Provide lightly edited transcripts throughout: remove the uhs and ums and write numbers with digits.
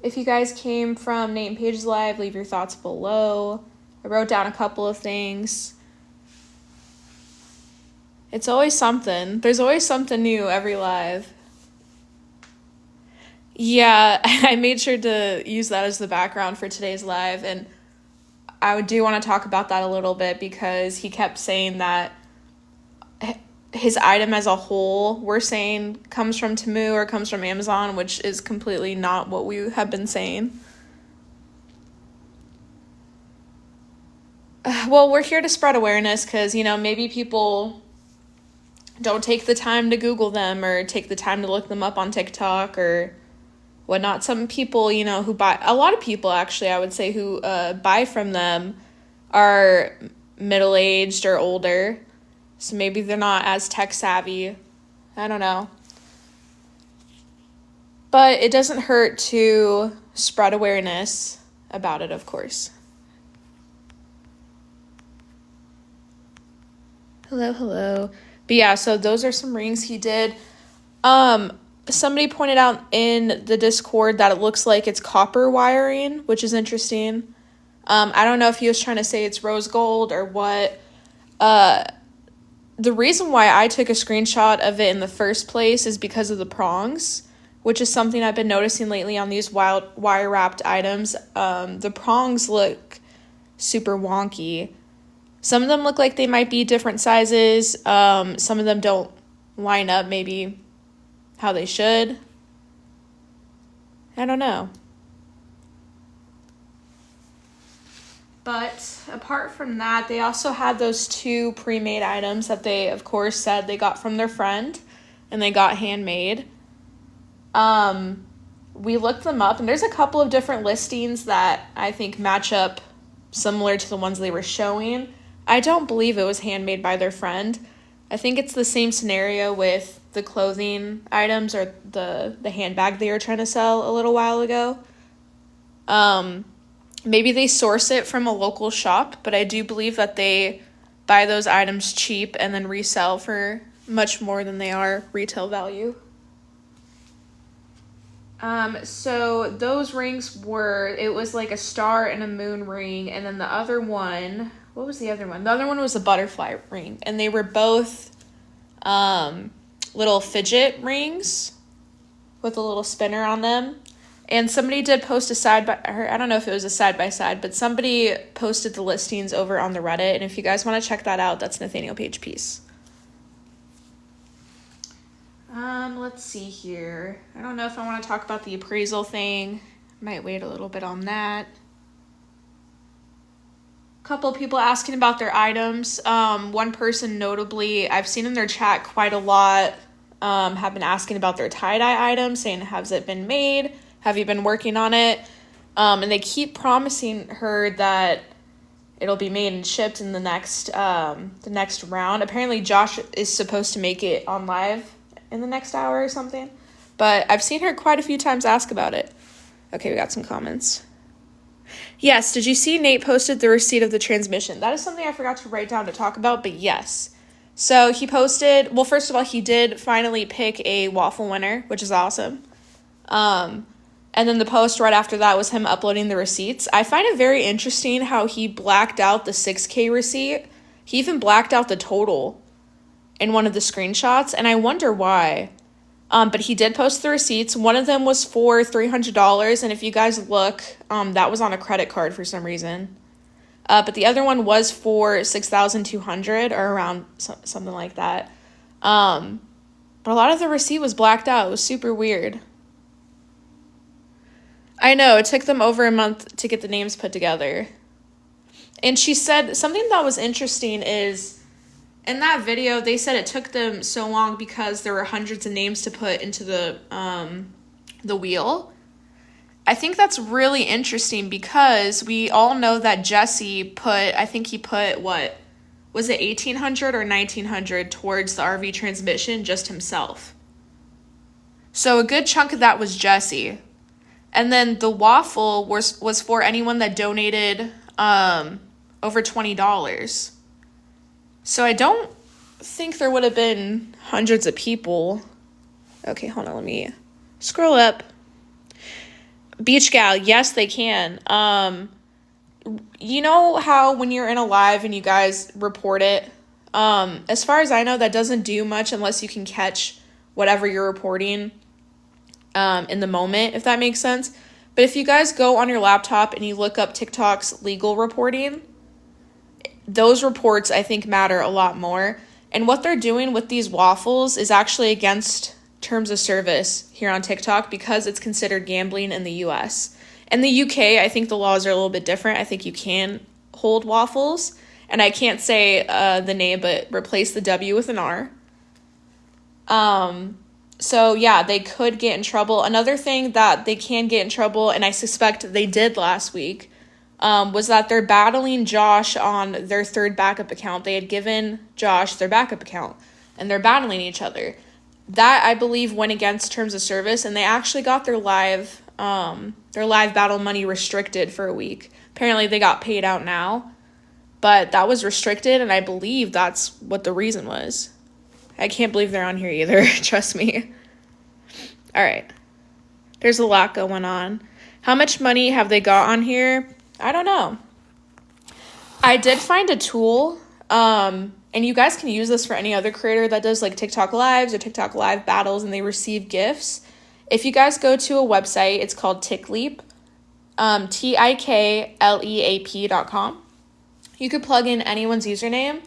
If you guys came from Nate and Paige's live, leave your thoughts below. I wrote down a couple of things. It's always something. There's always something new every live. Yeah, I made sure to use that as the background for today's live, and I do want to talk about that a little bit because he kept saying that his item as a whole, we're saying, comes from Temu or comes from Amazon, which is completely not what we have been saying. Well, we're here to spread awareness because, maybe people don't take the time to Google them or take the time to look them up on TikTok or whatnot. Some people, who buy, a lot of people actually, I would say, who buy from them are middle-aged or older. So maybe they're not as tech savvy. I don't know. But it doesn't hurt to spread awareness about it, of course. Hello. But yeah, so those are some rings he did. Somebody pointed out in the Discord that it looks like it's copper wiring, which is interesting. I don't know if he was trying to say it's rose gold or what. The reason why I took a screenshot of it in the first place is because of the prongs, which is something I've been noticing lately on these wild wire-wrapped items. The prongs look super wonky. Some of them look like they might be different sizes. Some of them don't line up maybe how they should. I don't know. But apart from that, they also had those 2 pre-made items that they, of course, said they got from their friend and they got handmade. We looked them up, and there's a couple of different listings that I think match up similar to the ones they were showing. I don't believe it was handmade by their friend. I think it's the same scenario with the clothing items or the handbag they were trying to sell a little while ago. Maybe they source it from a local shop, but I do believe that they buy those items cheap and then resell for much more than they are retail value. So those rings it was like a star and a moon ring, and then the other one, what was the other one? The other one was a butterfly ring, and they were both little fidget rings with a little spinner on them. And somebody did post I don't know if it was a side-by-side, but somebody posted the listings over on the Reddit, and if you guys want to check that out, that's Nathaniel Page Piece. Let's see here. I don't know if I want to talk about the appraisal thing. Might wait a little bit on that. Couple of people asking about their items. One person notably, I've seen in their chat quite a lot, have been asking about their tie-dye items, saying, has it been made? Have you been working on it? And they keep promising her that it'll be made and shipped in the next round. Apparently Josh is supposed to make it on live in the next hour or something. But I've seen her quite a few times ask about it. Okay, we got some comments. Yes, did you see Nate posted the receipt of the transmission? That is something I forgot to write down to talk about, but yes. So he posted, well, first of all, he did finally pick a waffle winner, which is awesome. And then the post right after that was him uploading the receipts. I find it very interesting how he blacked out the 6K receipt. He even blacked out the total in one of the screenshots, and I wonder why. But he did post the receipts. One of them was for $300, and if you guys look, that was on a credit card for some reason. But the other one was for $6,200 or around something like that. But a lot of the receipt was blacked out. It was super weird. I know, it took them over a month to get the names put together. And she said something that was interesting is, in that video, they said it took them so long because there were hundreds of names to put into the wheel. I think that's really interesting because we all know that Jesse put, I think he put, what, was it 1,800 or 1,900 towards the RV transmission just himself. So a good chunk of that was Jesse. And then the waffle was for anyone that donated over $20. So I don't think there would have been hundreds of people. Okay, hold on, let me scroll up. Beach gal, yes, they can. You know how when you're in a live and you guys report it, as far as I know, that doesn't do much unless you can catch whatever you're reporting in the moment, if that makes sense. But if you guys go on your laptop and you look up TikTok's legal reporting, those reports I think matter a lot more. And what they're doing with these waffles is actually against terms of service here on TikTok because it's considered gambling in the US. In the UK, I think the laws are a little bit different. I think you can hold waffles. And I can't say the name, but replace the W with an R. So yeah, they could get in trouble. Another thing that they can get in trouble, and I suspect they did last week, was that they're battling Josh on their third backup account. They had given Josh their backup account, and they're battling each other. That, I believe, went against terms of service, and they actually got their live battle money restricted for a week. Apparently, they got paid out now, but that was restricted, and I believe that's what the reason was. I can't believe they're on here either. Trust me. All right. There's a lot going on. How much money have they got on here? I don't know. I did find a tool, and you guys can use this for any other creator that does like TikTok lives or TikTok live battles and they receive gifts. If you guys go to a website, it's called TikLeap, TikLeap.com. You could plug in anyone's username.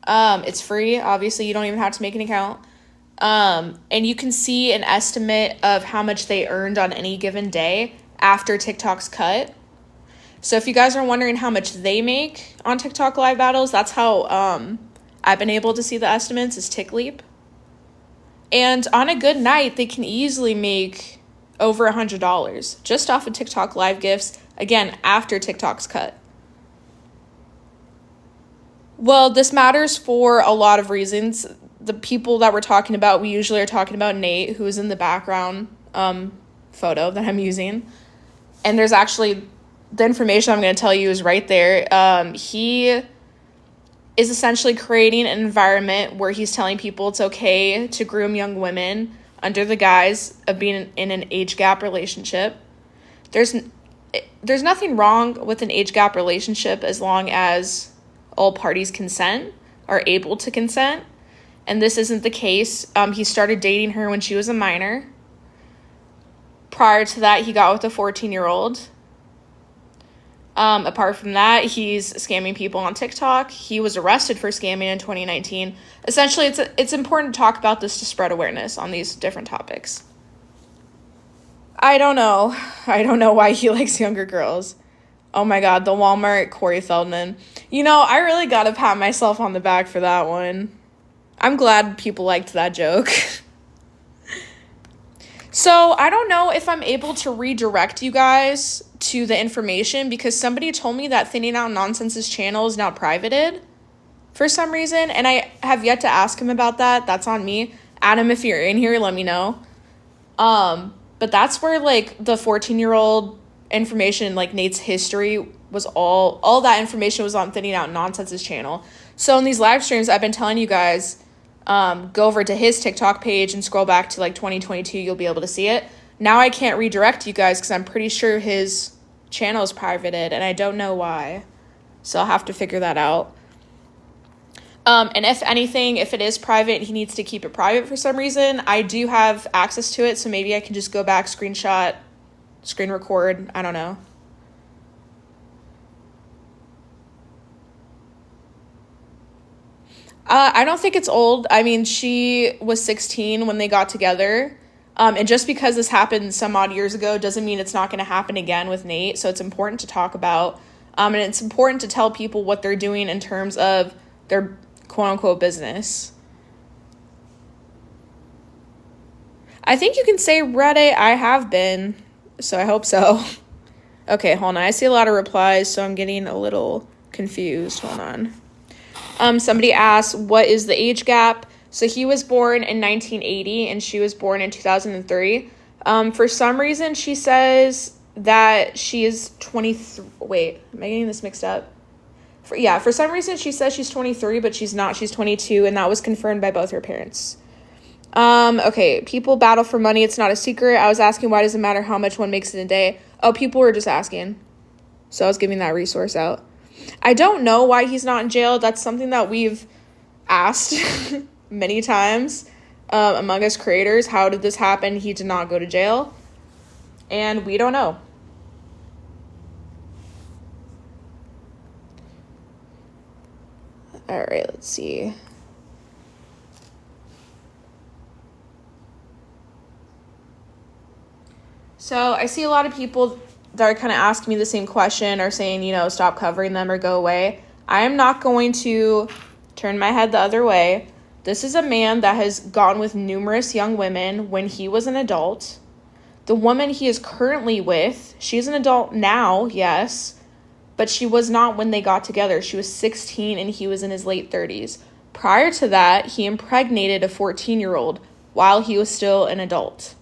It's free. Obviously, you don't even have to make an account. And you can see an estimate of how much they earned on any given day after TikTok's cut. So if you guys are wondering how much they make on TikTok live battles, that's how I've been able to see the estimates is TikLeap. And on a good night, they can easily make over $100 just off of TikTok live gifts, again, after TikTok's cut. Well, this matters for a lot of reasons. The people that we're talking about, we usually are talking about Nate, who is in the background photo that I'm using. And there's actually, the information I'm going to tell you is right there. He is essentially creating an environment where he's telling people it's okay to groom young women under the guise of being in an age gap relationship. There's nothing wrong with an age gap relationship as long as all parties consent, are able to consent. And this isn't the case. He started dating her when she was a minor. Prior to that, he got with a 14-year-old. Apart from that, he's scamming people on TikTok. He was arrested for scamming in 2019. Essentially, it's important to talk about this to spread awareness on these different topics. I don't know why he likes younger girls. Oh my God, the Walmart Corey Feldman. You know, I really gotta pat myself on the back for that one. I'm glad people liked that joke. So I don't know if I'm able to redirect you guys to the information because somebody told me that Thinning Out Nonsense's channel is now privated for some reason, and I have yet to ask him about that. That's on me. Adam, if you're in here, let me know. But that's where like the 14-year-old information, like Nate's history, was all that information was on Thinning Out Nonsense's channel. So in these live streams, I've been telling you guys, go over to his TikTok page and scroll back to like 2022. You'll be able to see it. Now I can't redirect you guys because I'm pretty sure his channel is privated and I don't know why. So I'll have to figure that out. And if anything, if it is private, he needs to keep it private for some reason. I do have access to it, so maybe I can just go back, screenshot, screen record. I don't know. I don't think it's old. I mean, she was 16 when they got together. And just because this happened some odd years ago doesn't mean it's not going to happen again with Nate. So it's important to talk about. And it's important to tell people what they're doing in terms of their quote-unquote business. I think you can say Reddit. I have been. So I hope so. Okay, hold on. I see a lot of replies, so I'm getting a little confused. Hold on. Somebody asked, what is the age gap? So he was born in 1980 and she was born in 2003. For some reason, she says that she is 23. Wait, am I getting this mixed up? For some reason, she says she's 23, but she's not. She's 22, and that was confirmed by both her parents. Okay, people battle for money. It's not a secret. I was asking, why does it matter how much one makes in a day? Oh, people were just asking. So I was giving that resource out. I don't know why he's not in jail. That's something that we've asked many times among us creators. How did this happen? He did not go to jail. And we don't know. All right, let's see. So I see a lot of people that are kind of asking me the same question or saying, stop covering them or go away. I am not going to turn my head the other way. This is a man that has gone with numerous young women when he was an adult. The woman he is currently with, she's an adult now, yes, but she was not when they got together. She was 16 and he was in his late 30s. Prior to that, he impregnated a 14-year-old while he was still an adult.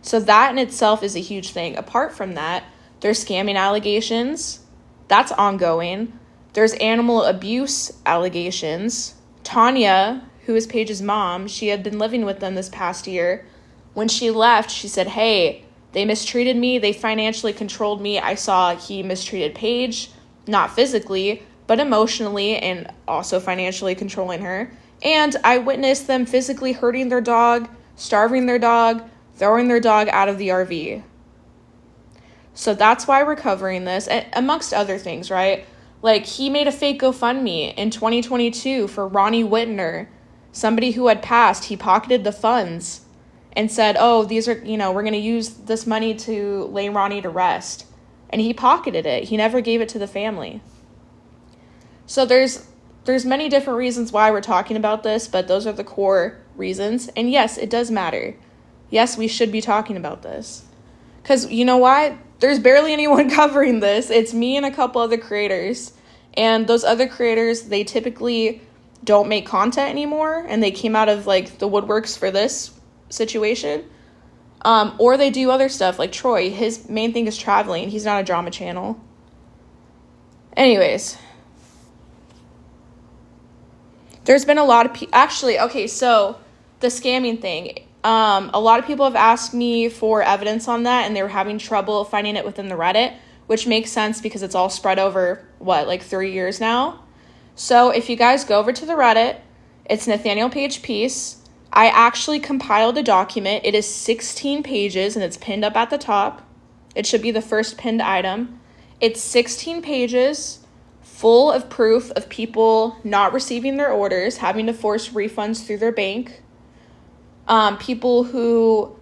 So that in itself is a huge thing. Apart from that, there's scamming allegations. That's ongoing. There's animal abuse allegations. Tanya, who is Paige's mom, she had been living with them this past year. When she left, she said, hey, they mistreated me. They financially controlled me. I saw he mistreated Paige, not physically, but emotionally and also financially controlling her. And I witnessed them physically hurting their dog, starving their dog, throwing their dog out of the RV. So that's why we're covering this, amongst other things, right? Like, he made a fake GoFundMe in 2022 for Ronnie Whitner, somebody who had passed. He pocketed the funds and said, oh, these are, we're going to use this money to lay Ronnie to rest. And he pocketed it. He never gave it to the family. So there's many different reasons why we're talking about this, but those are the core reasons. And yes, it does matter. Yes, we should be talking about this. Because you know why? There's barely anyone covering this. It's me and a couple other creators. And those other creators, they typically don't make content anymore. And they came out of the woodworks for this situation. Or they do other stuff like Troy. His main thing is traveling. He's not a drama channel. Anyways. There's been a lot of people. Actually, okay, so the scamming thing. A lot of people have asked me for evidence on that, and they were having trouble finding it within the Reddit, which makes sense because it's all spread over, 3 years now? So if you guys go over to the Reddit, it's Nathaniel Paige Piece. I actually compiled a document. It is 16 pages, and it's pinned up at the top. It should be the first pinned item. It's 16 pages full of proof of people not receiving their orders, having to force refunds through their bank. People who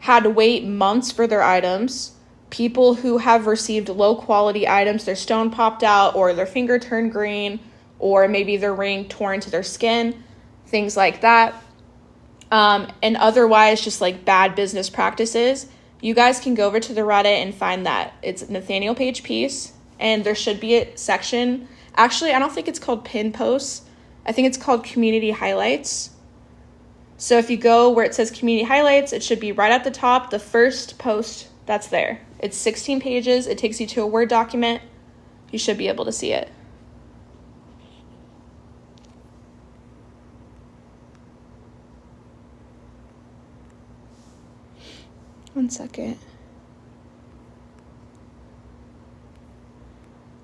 had to wait months for their items, people who have received low quality items, their stone popped out or their finger turned green, or maybe their ring tore into their skin, things like that. And otherwise just bad business practices. You guys can go over to the Reddit and find that. It's Nathaniel Paige Piece, and there should be a section. Actually, I don't think it's called pin posts. I think it's called community highlights. So if you go where it says community highlights, it should be right at the top, the first post that's there. It's 16 pages. It takes you to a Word document. You should be able to see it. One second.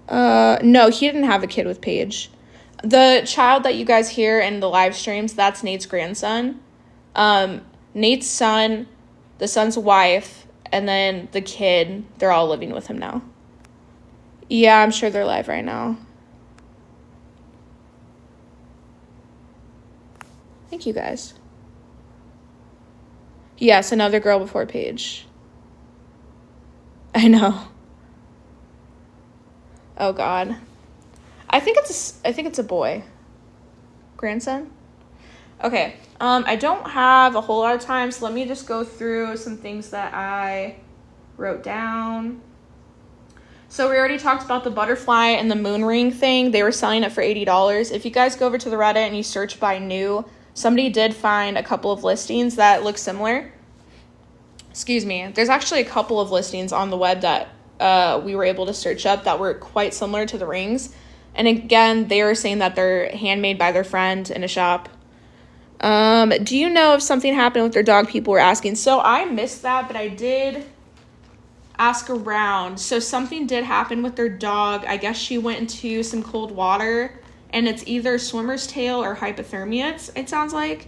No, he didn't have a kid with Paige. The child that you guys hear in the live streams, that's Nate's grandson. Nate's son, the son's wife, and then the kid, they're all living with him now. Yeah, I'm sure they're live right now. Thank you, guys. Yes, another girl before Paige. I know. Oh, God. I think it's a boy. Grandson? Okay. I don't have a whole lot of time, so let me just go through some things that I wrote down. So we already talked about the butterfly and the moon ring thing. They were selling it for $80. If you guys go over to the Reddit and you search by new, somebody did find a couple of listings that look similar. Excuse me. There's actually a couple of listings on the web that we were able to search up that were quite similar to the rings. And again, they were saying that they're handmade by their friend in a shop. Do you know if something happened with their dog? People were asking. So I missed that, but I did ask around. So something did happen with their dog. I guess she went into some cold water, and it's either swimmer's tail or hypothermia, it sounds like.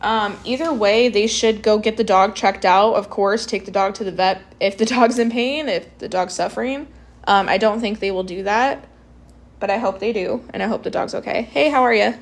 Either way, they should go get the dog checked out. Of course, take the dog to the vet if the dog's in pain, if the dog's suffering. I don't think they will do that, but I hope they do, and I hope the dog's okay. Hey, how are you?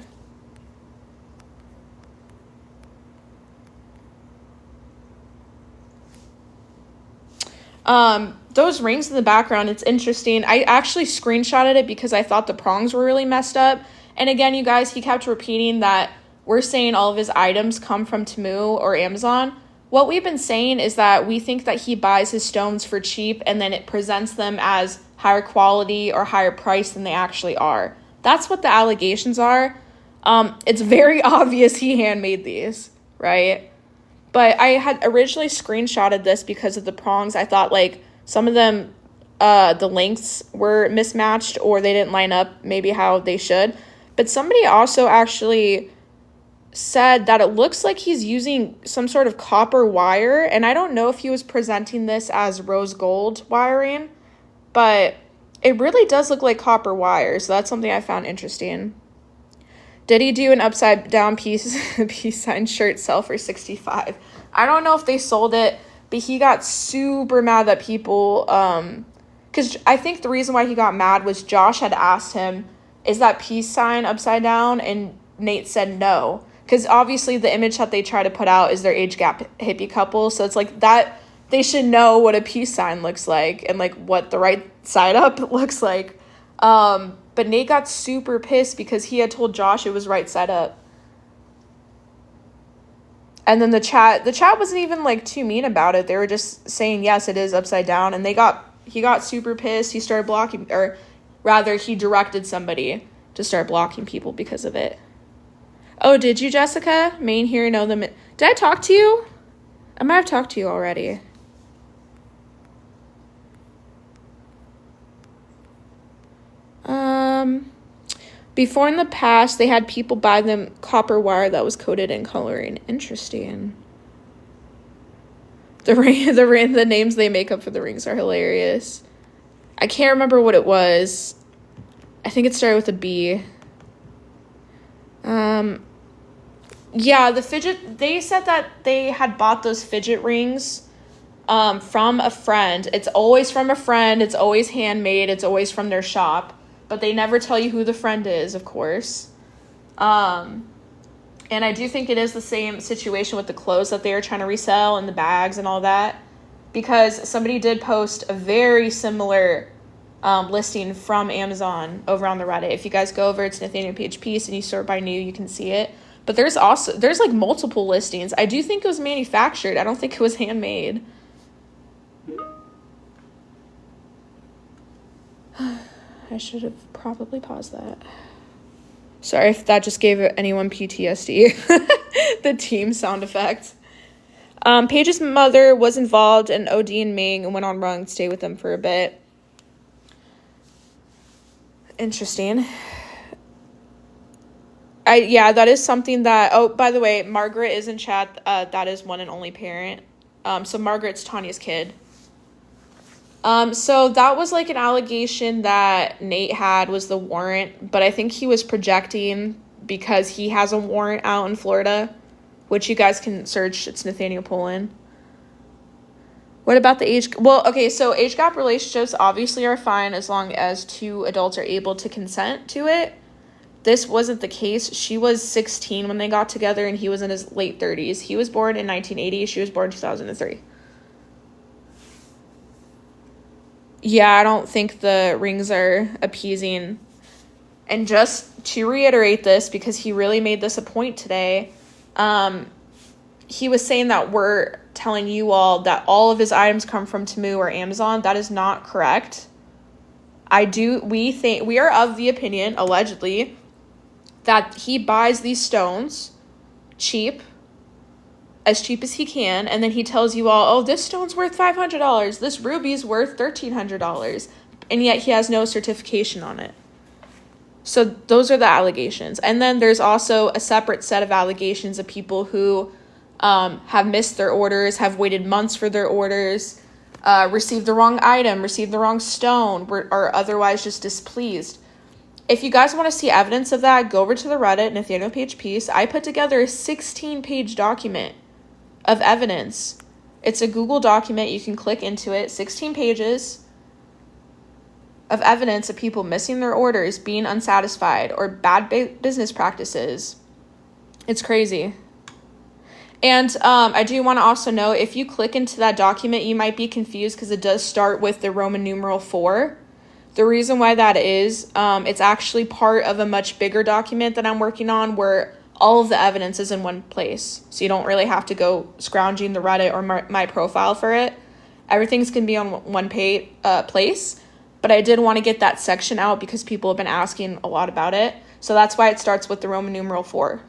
Those rings in the background, it's interesting. I actually screenshotted it because I thought the prongs were really messed up. And again, you guys, he kept repeating that we're saying all of his items come from Temu or Amazon. What we've been saying is that we think that he buys his stones for cheap and then it presents them as higher quality or higher price than they actually are. That's what the allegations are. It's very obvious he handmade these, right? But I had originally screenshotted this because of the prongs. I thought like some of them, the lengths were mismatched or they didn't line up maybe how they should. But somebody also actually said that it looks like he's using some sort of copper wire. And I don't know if he was presenting this as rose gold wiring, but it really does look like copper wire. So that's something I found interesting. Did he do an upside down peace sign shirt sell for $65? I don't know if they sold it, but he got super mad that people, because I think the reason why he got mad was Josh had asked him, is that peace sign upside down? And Nate said no. Because obviously the image that they try to put out is their age gap hippie couple. So it's like that, they should know what a peace sign looks like and like what the right side up looks like. But Nate got super pissed because he had told Josh it was right side up. And then the chat wasn't even like too mean about it. They were just saying, yes, it is upside down. And he got super pissed. He started blocking, or rather he directed somebody to start blocking people because of it. Oh, did you, Jessica? Main here, know them. Did I talk to you? I might have talked to you already. Before in the past, they had people buy them copper wire that was coated in coloring. Interesting. The names they make up for the rings are hilarious. I can't remember what it was. I think it started with a B. Yeah, the fidget, they said that they had bought those fidget rings from a friend. It's always from a friend. It's always handmade. It's always from their shop. But they never tell you who the friend is, of course. And I do think it is the same situation with the clothes that they are trying to resell and the bags and all that. Because somebody did post a very similar listing from Amazon over on the Reddit. If you guys go over, it's Nathaniel Page Piece, and you sort by new, you can see it. But there's like multiple listings. I do think it was manufactured. I don't think it was handmade. I should have probably paused that. Sorry if that just gave anyone PTSD. The team sound effect. Paige's mother was involved in OD and Ming and went on run and stayed with them for a bit. Interesting. Yeah, that is something that... Oh, by the way, Margaret is in chat. That is one and only parent. So Margaret's Tanya's kid. So that was like an allegation that Nate had, was the warrant, but I think he was projecting because he has a warrant out in Florida, which you guys can search. It's Nathaniel Pullen. What about the age? Well, okay, so age gap relationships obviously are fine as long as two adults are able to consent to it. This wasn't the case. She was 16 when they got together and he was in his late 30s. He was born in 1980. She was born in 2003. Yeah, I don't think the rings are appeasing. And just to reiterate this, because he really made this a point today, he was saying that we're telling you all that all of his items come from Temu or Amazon. That is not correct. We are of the opinion, allegedly, that he buys these stones cheap, as cheap as he can, and then he tells you all, oh, this stone's worth $500, this ruby's worth $1,300, and yet he has no certification on it. So those are the allegations. And then there's also a separate set of allegations of people who have missed their orders, have waited months for their orders, received the wrong item, received the wrong stone, are otherwise just displeased. If you guys want to see evidence of that, go over to the Reddit, Nathaniel Page Piece. I put together a 16-page document of evidence. It's a Google document. You can click into it. 16 pages of evidence of people missing their orders, being unsatisfied, or bad business practices. It's crazy. And I do want to also note, if you click into that document, you might be confused because it does start with the Roman numeral 4. The reason why that is, it's actually part of a much bigger document that I'm working on where all of the evidence is in one place. So you don't really have to go scrounging the Reddit or my profile for it. Everything's going to be on one place. But I did want to get that section out because people have been asking a lot about it. So that's why it starts with the Roman numeral 4.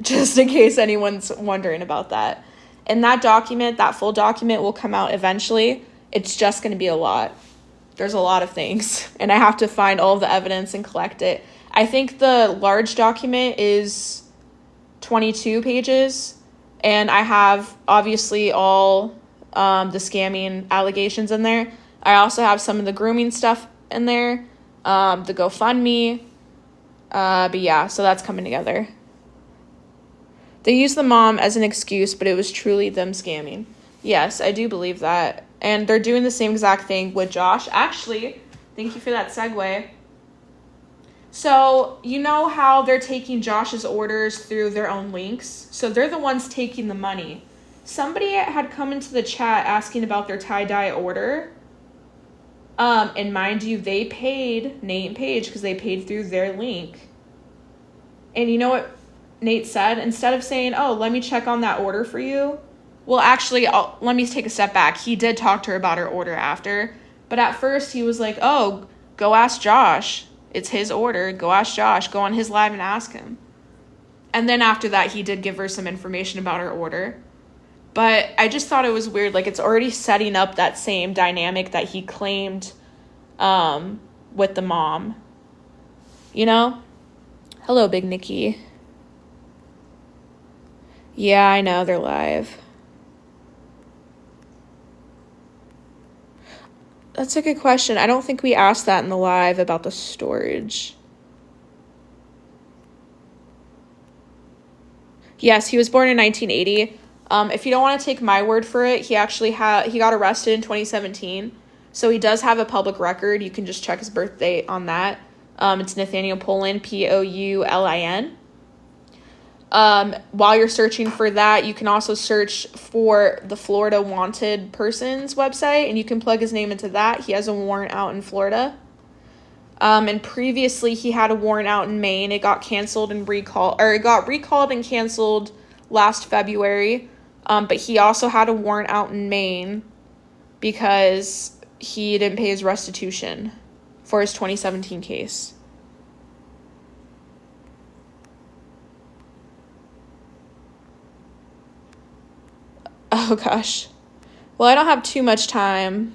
Just in case anyone's wondering about that. And that document, that full document will come out eventually. It's just going to be a lot. There's a lot of things. And I have to find all of the evidence and collect it. I think the large document is 22 pages. And I have obviously all the scamming allegations in there. I also have some of the grooming stuff in there, the GoFundMe, but yeah, so that's coming together. They used the mom as an excuse, but it was truly them scamming. Yes, I do believe that. And they're doing the same exact thing with Josh. Actually, thank you for that segue. So, you know how they're taking Josh's orders through their own links? So they're the ones taking the money. Somebody had come into the chat asking about their tie-dye order. And mind you, they paid Nate and Paige because they paid through their link. And you know what Nate said? Instead of saying, oh, let me check on that order for you. Well, actually, let me take a step back. He did talk to her about her order after. But at first, he was like, oh, go ask Josh. It's his order. Go ask Josh. Go on his live and ask him. And then after that, he did give her some information about her order. But I just thought it was weird. Like, it's already setting up that same dynamic that he claimed with the mom. You know? Hello, Big Nikki. Yeah, I know. They're live. That's a good question. I don't think we asked that in the live about the storage. Yes, he was born in 1980. If you don't want to take my word for it, he got arrested in 2017. So he does have a public record. You can just check his birth date on that. It's Nathaniel Poulin, Poulin. While you're searching for that, you can also search for the Florida Wanted Persons website, and you can plug his name into that. He has a warrant out in Florida. And previously he had a warrant out in Maine. It got canceled and recalled, or it got recalled and canceled last February. But he also had a warrant out in Maine because he didn't pay his restitution for his 2017 case. Oh, gosh. Well, I don't have too much time.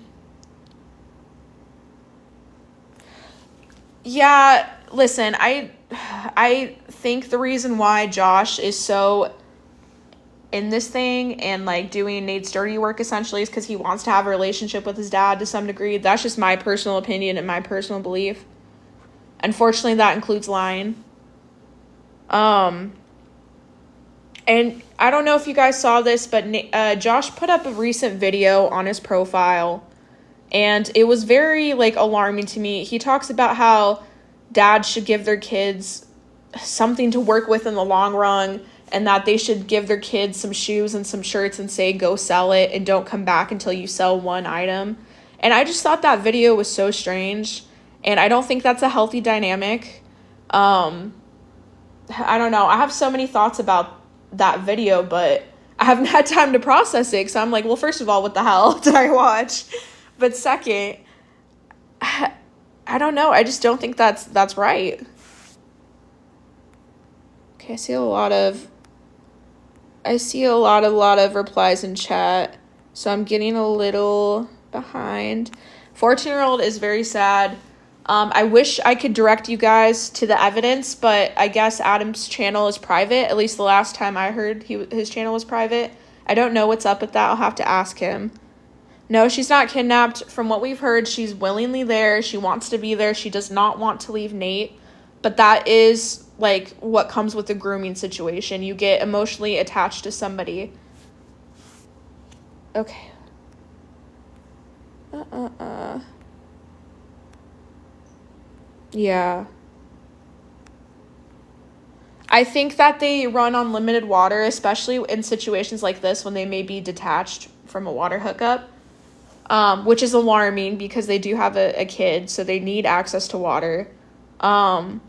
Yeah, listen, I think the reason why Josh is so in this thing and, like, doing Nate's dirty work, essentially, is because he wants to have a relationship with his dad to some degree. That's just my personal opinion and my personal belief. Unfortunately, that includes lying. And I don't know if you guys saw this, but Josh put up a recent video on his profile, and it was very, like, alarming to me. He talks about how dads should give their kids something to work with in the long run, and that they should give their kids some shoes and some shirts and say, go sell it, and don't come back until you sell one item. And I just thought that video was so strange, and I don't think that's a healthy dynamic. I don't know. I have so many thoughts about that video, but I haven't had time to process it, so I'm like, well, first of all, what the hell did I watch? But second, I don't know. I just don't think that's right. Okay, I see a lot of replies in chat, so I'm getting a little behind. 14-year-old is very sad. I wish I could direct you guys to the evidence, but I guess Adam's channel is private. At least the last time I heard his channel was private. I don't know what's up with that. I'll have to ask him. No, she's not kidnapped. From what we've heard, she's willingly there. She wants to be there. She does not want to leave Nate. But that is, like, what comes with the grooming situation. You get emotionally attached to somebody. Okay. Yeah. I think that they run on limited water, especially in situations like this when they may be detached from a water hookup, which is alarming because they do have a kid, so they need access to water. But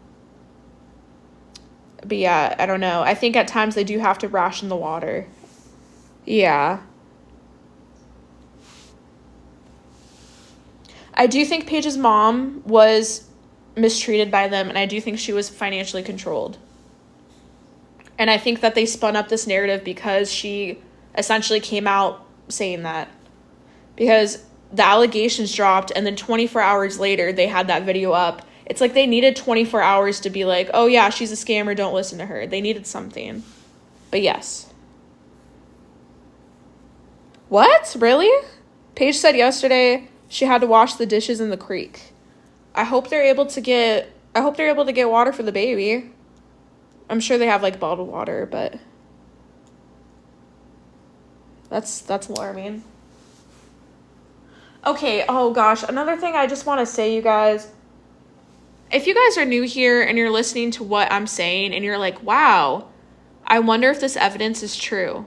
yeah, I don't know. I think at times they do have to ration the water. Yeah. I do think Paige's mom was mistreated by them, and I do think she was financially controlled. And I think that they spun up this narrative because she essentially came out saying that. Because the allegations dropped, and then 24 hours later, they had that video up. It's like they needed 24 hours to be like, oh yeah, she's a scammer, don't listen to her. They needed something. But yes. What? Really? Paige said yesterday she had to wash the dishes in the creek. I hope they're able to get water for the baby. I'm sure they have, like, bottled water, but that's alarming. Okay, oh gosh, another thing I just want to say, you guys. If you guys are new here and you're listening to what I'm saying and you're like, wow, I wonder if this evidence is true.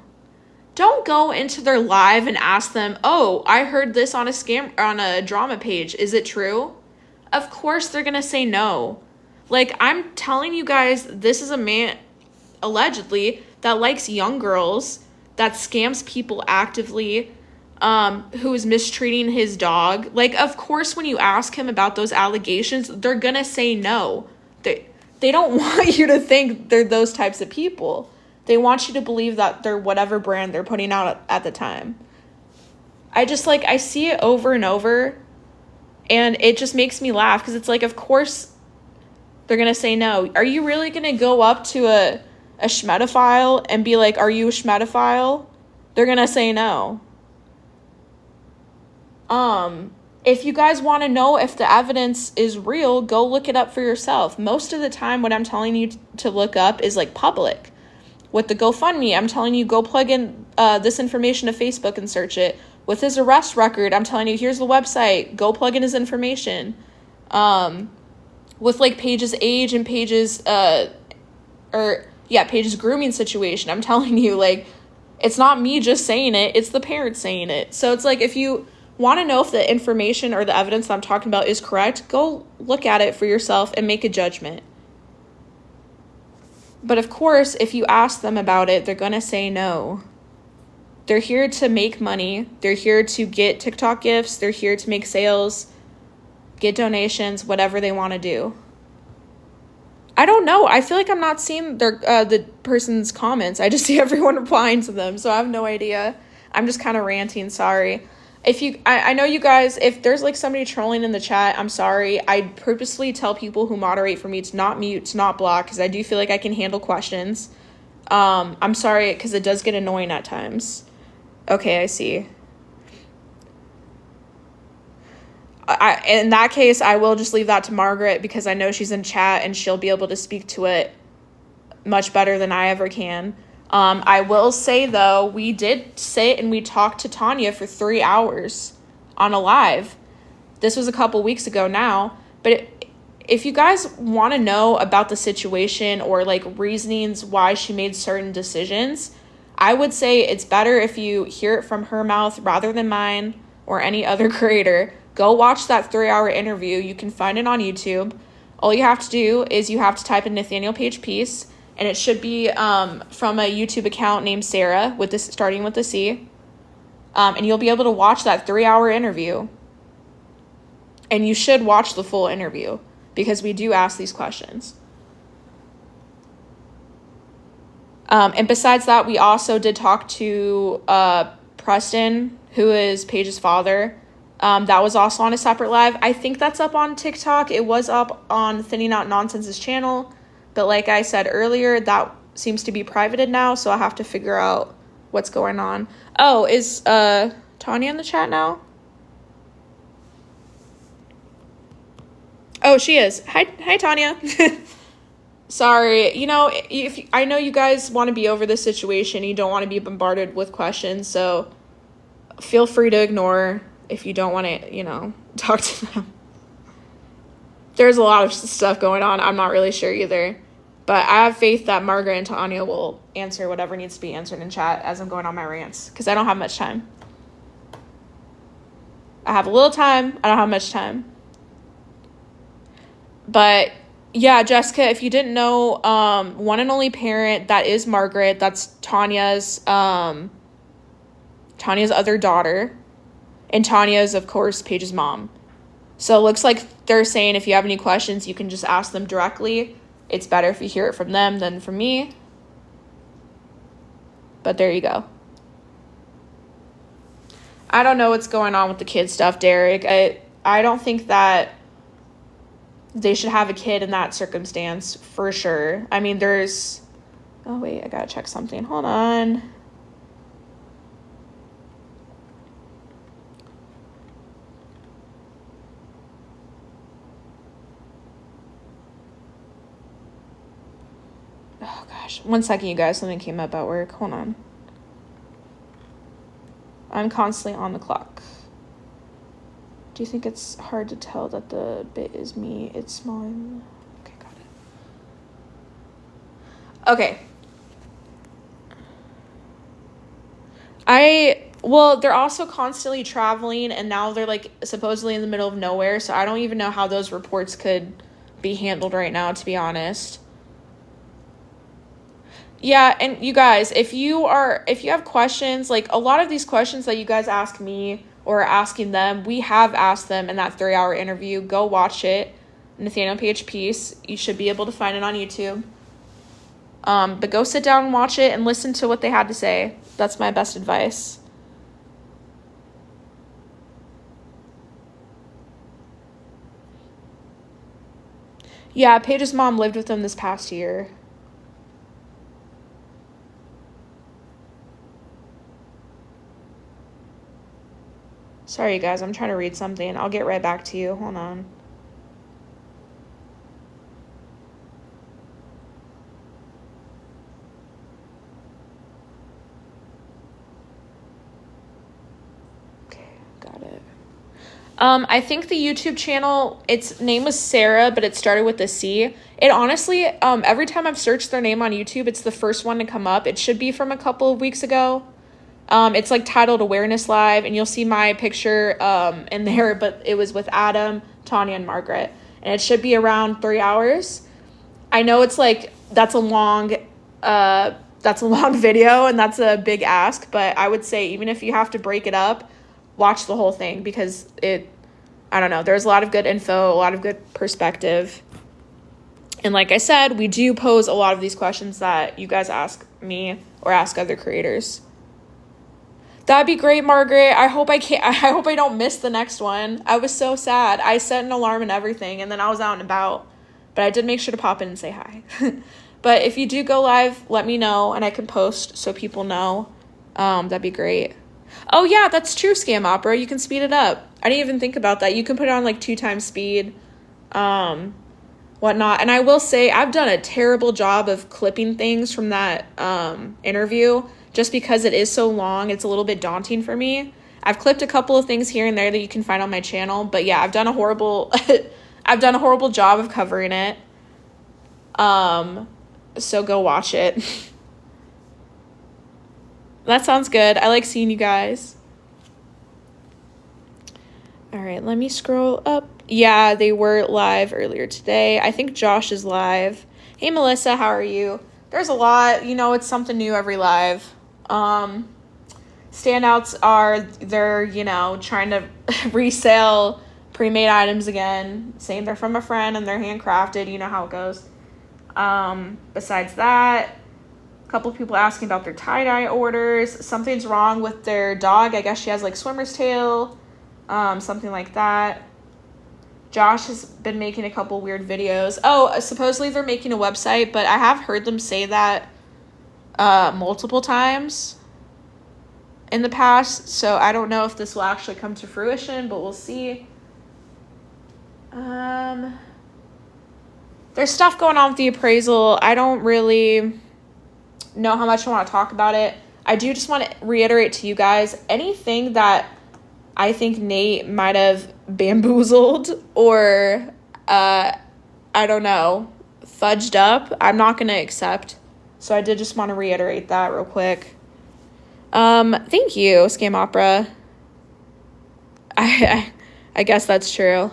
Don't go into their live and ask them, oh, I heard this on a drama page. Is it true? Of course they're going to say no. Like, I'm telling you guys, this is a man, allegedly, that likes young girls, that scams people actively, who is mistreating his dog. Like, of course, when you ask him about those allegations, they're gonna say no. They don't want you to think they're those types of people. They want you to believe that they're whatever brand they're putting out at the time. I see it over and over, and it just makes me laugh, because it's like, of course they're going to say no. Are you really going to go up to a schmedophile and be like, are you a schmedophile? They're going to say no. If you guys want to know if the evidence is real, go look it up for yourself. Most of the time, what I'm telling you to look up is, like, public. With the GoFundMe, I'm telling you, go plug in this information to Facebook and search it. With his arrest record, I'm telling you, here's the website. Go plug in his information. With, like, Paige's age and Paige's grooming situation, I'm telling you, like, it's not me just saying it, it's the parents saying it. So it's like, if you want to know if the information or the evidence that I'm talking about is correct, go look at it for yourself and make a judgment. But of course, if you ask them about it, they're going to say no. They're here to make money. They're here to get TikTok gifts. They're here to make sales, get donations, whatever they want to do. I don't know. I feel like I'm not seeing the person's comments. I just see everyone replying to them, so I have no idea. I'm just kind of ranting, sorry. I know you guys, if there's, like, somebody trolling in the chat, I'm sorry. I purposely tell people who moderate for me to not mute, to not block, because I do feel like I can handle questions. I'm sorry, because it does get annoying at times. Okay, I see. In that case, I will just leave that to Margaret, because I know she's in chat and she'll be able to speak to it much better than I ever can. I will say, though, we did sit and we talked to Tanya for 3 hours on a live. This was a couple weeks ago now, but if you guys want to know about the situation or, like, reasonings why she made certain decisions, I would say it's better if you hear it from her mouth rather than mine or any other creator. Go watch that 3-hour interview. You can find it on YouTube. All you have to do is you have to type in Nathaniel Paige Peace, and it should be from a YouTube account named Sarah, starting with the C. And you'll be able to watch that 3-hour interview. And you should watch the full interview, because we do ask these questions. And besides that, we also did talk to Preston, who is Paige's father. That was also on a separate live. I think that's up on TikTok. It was up on Thinning Out Nonsense's channel. But like I said earlier, that seems to be privated now, so I have to figure out what's going on. Oh, is Tanya in the chat now? Oh, she is. Hi Tanya. Sorry. If I know you guys want to be over this situation, you don't want to be bombarded with questions, so feel free to ignore if you don't want to, talk to them. There's a lot of stuff going on. I'm not really sure either. But I have faith that Margaret and Tanya will answer whatever needs to be answered in chat as I'm going on my rants, because I don't have much time. I have a little time. I don't have much time. But yeah, Jessica, if you didn't know, one and only parent, that is Margaret. That's Tanya's other daughter. And Tanya is, of course, Paige's mom. So it looks like they're saying if you have any questions, you can just ask them directly. It's better if you hear it from them than from me. But there you go. I don't know what's going on with the kid stuff, Derek. I don't think that they should have a kid in that circumstance, for sure. I mean, there's... Oh, wait, I gotta check something. Hold on. Oh, gosh. 1 second, you guys. Something came up at work. Hold on. I'm constantly on the clock. Do you think it's hard to tell that the bit is me? It's small. Okay, got it. Okay. Well, they're also constantly traveling, and now they're, like, supposedly in the middle of nowhere, so I don't even know how those reports could be handled right now, to be honest. Yeah, and you guys, if you have questions, like, a lot of these questions that you guys ask me or asking them, we have asked them in that 3-hour interview. Go watch it. Nathaniel Page Piece. You should be able to find it on YouTube. But go sit down and watch it and listen to what they had to say. That's my best advice. Yeah, Paige's mom lived with them this past year. Sorry, you guys. I'm trying to read something. I'll get right back to you. Hold on. Got it. I think the YouTube channel, its name was Sarah, but it started with a C. It honestly, every time I've searched their name on YouTube, it's the first one to come up. It should be from a couple of weeks ago. It's like titled Awareness Live, and you'll see my picture in there, but it was with Adam, Tanya, and Margaret. And it should be around 3 hours. I know it's like, that's a long video, and that's a big ask, but I would say even if you have to break it up, watch the whole thing, because I don't know, there's a lot of good info, a lot of good perspective. And like I said, we do pose a lot of these questions that you guys ask me or ask other creators. That'd be great, Margaret. I hope I don't miss the next one. I was so sad. I set an alarm and everything, and then I was out and about. But I did make sure to pop in and say hi. But if you do go live, let me know, and I can post so people know. That'd be great. Oh, yeah, that's true, Scam Opera. You can speed it up. I didn't even think about that. You can put it on, like, 2 times speed, whatnot. And I will say, I've done a terrible job of clipping things from that interview. Just because it is so long, it's a little bit daunting for me. I've clipped a couple of things here and there that you can find on my channel. But, yeah, I've done a horrible job of covering it. So go watch it. That sounds good. I like seeing you guys. All right, let me scroll up. Yeah, they were live earlier today. I think Josh is live. Hey, Melissa, how are you? There's a lot. It's something new every live. Standouts are they're, trying to resell pre-made items again, saying they're from a friend and they're handcrafted. You know how it goes. Besides that, a couple of people asking about their tie-dye orders. Something's wrong with their dog. I guess she has, like, swimmer's tail. something like that. Josh has been making a couple weird videos. Oh, supposedly they're making a website, but I have heard them say that multiple times in the past, so I don't know if this will actually come to fruition, but we'll see. There's stuff going on with the appraisal. I don't really know how much I want to talk about it. I do just want to reiterate to you guys, anything that I think Nate might have bamboozled or, I don't know, fudged up, I'm not going to accept. So I did just want to reiterate that real quick. Thank you, Scam Opera. I guess that's true.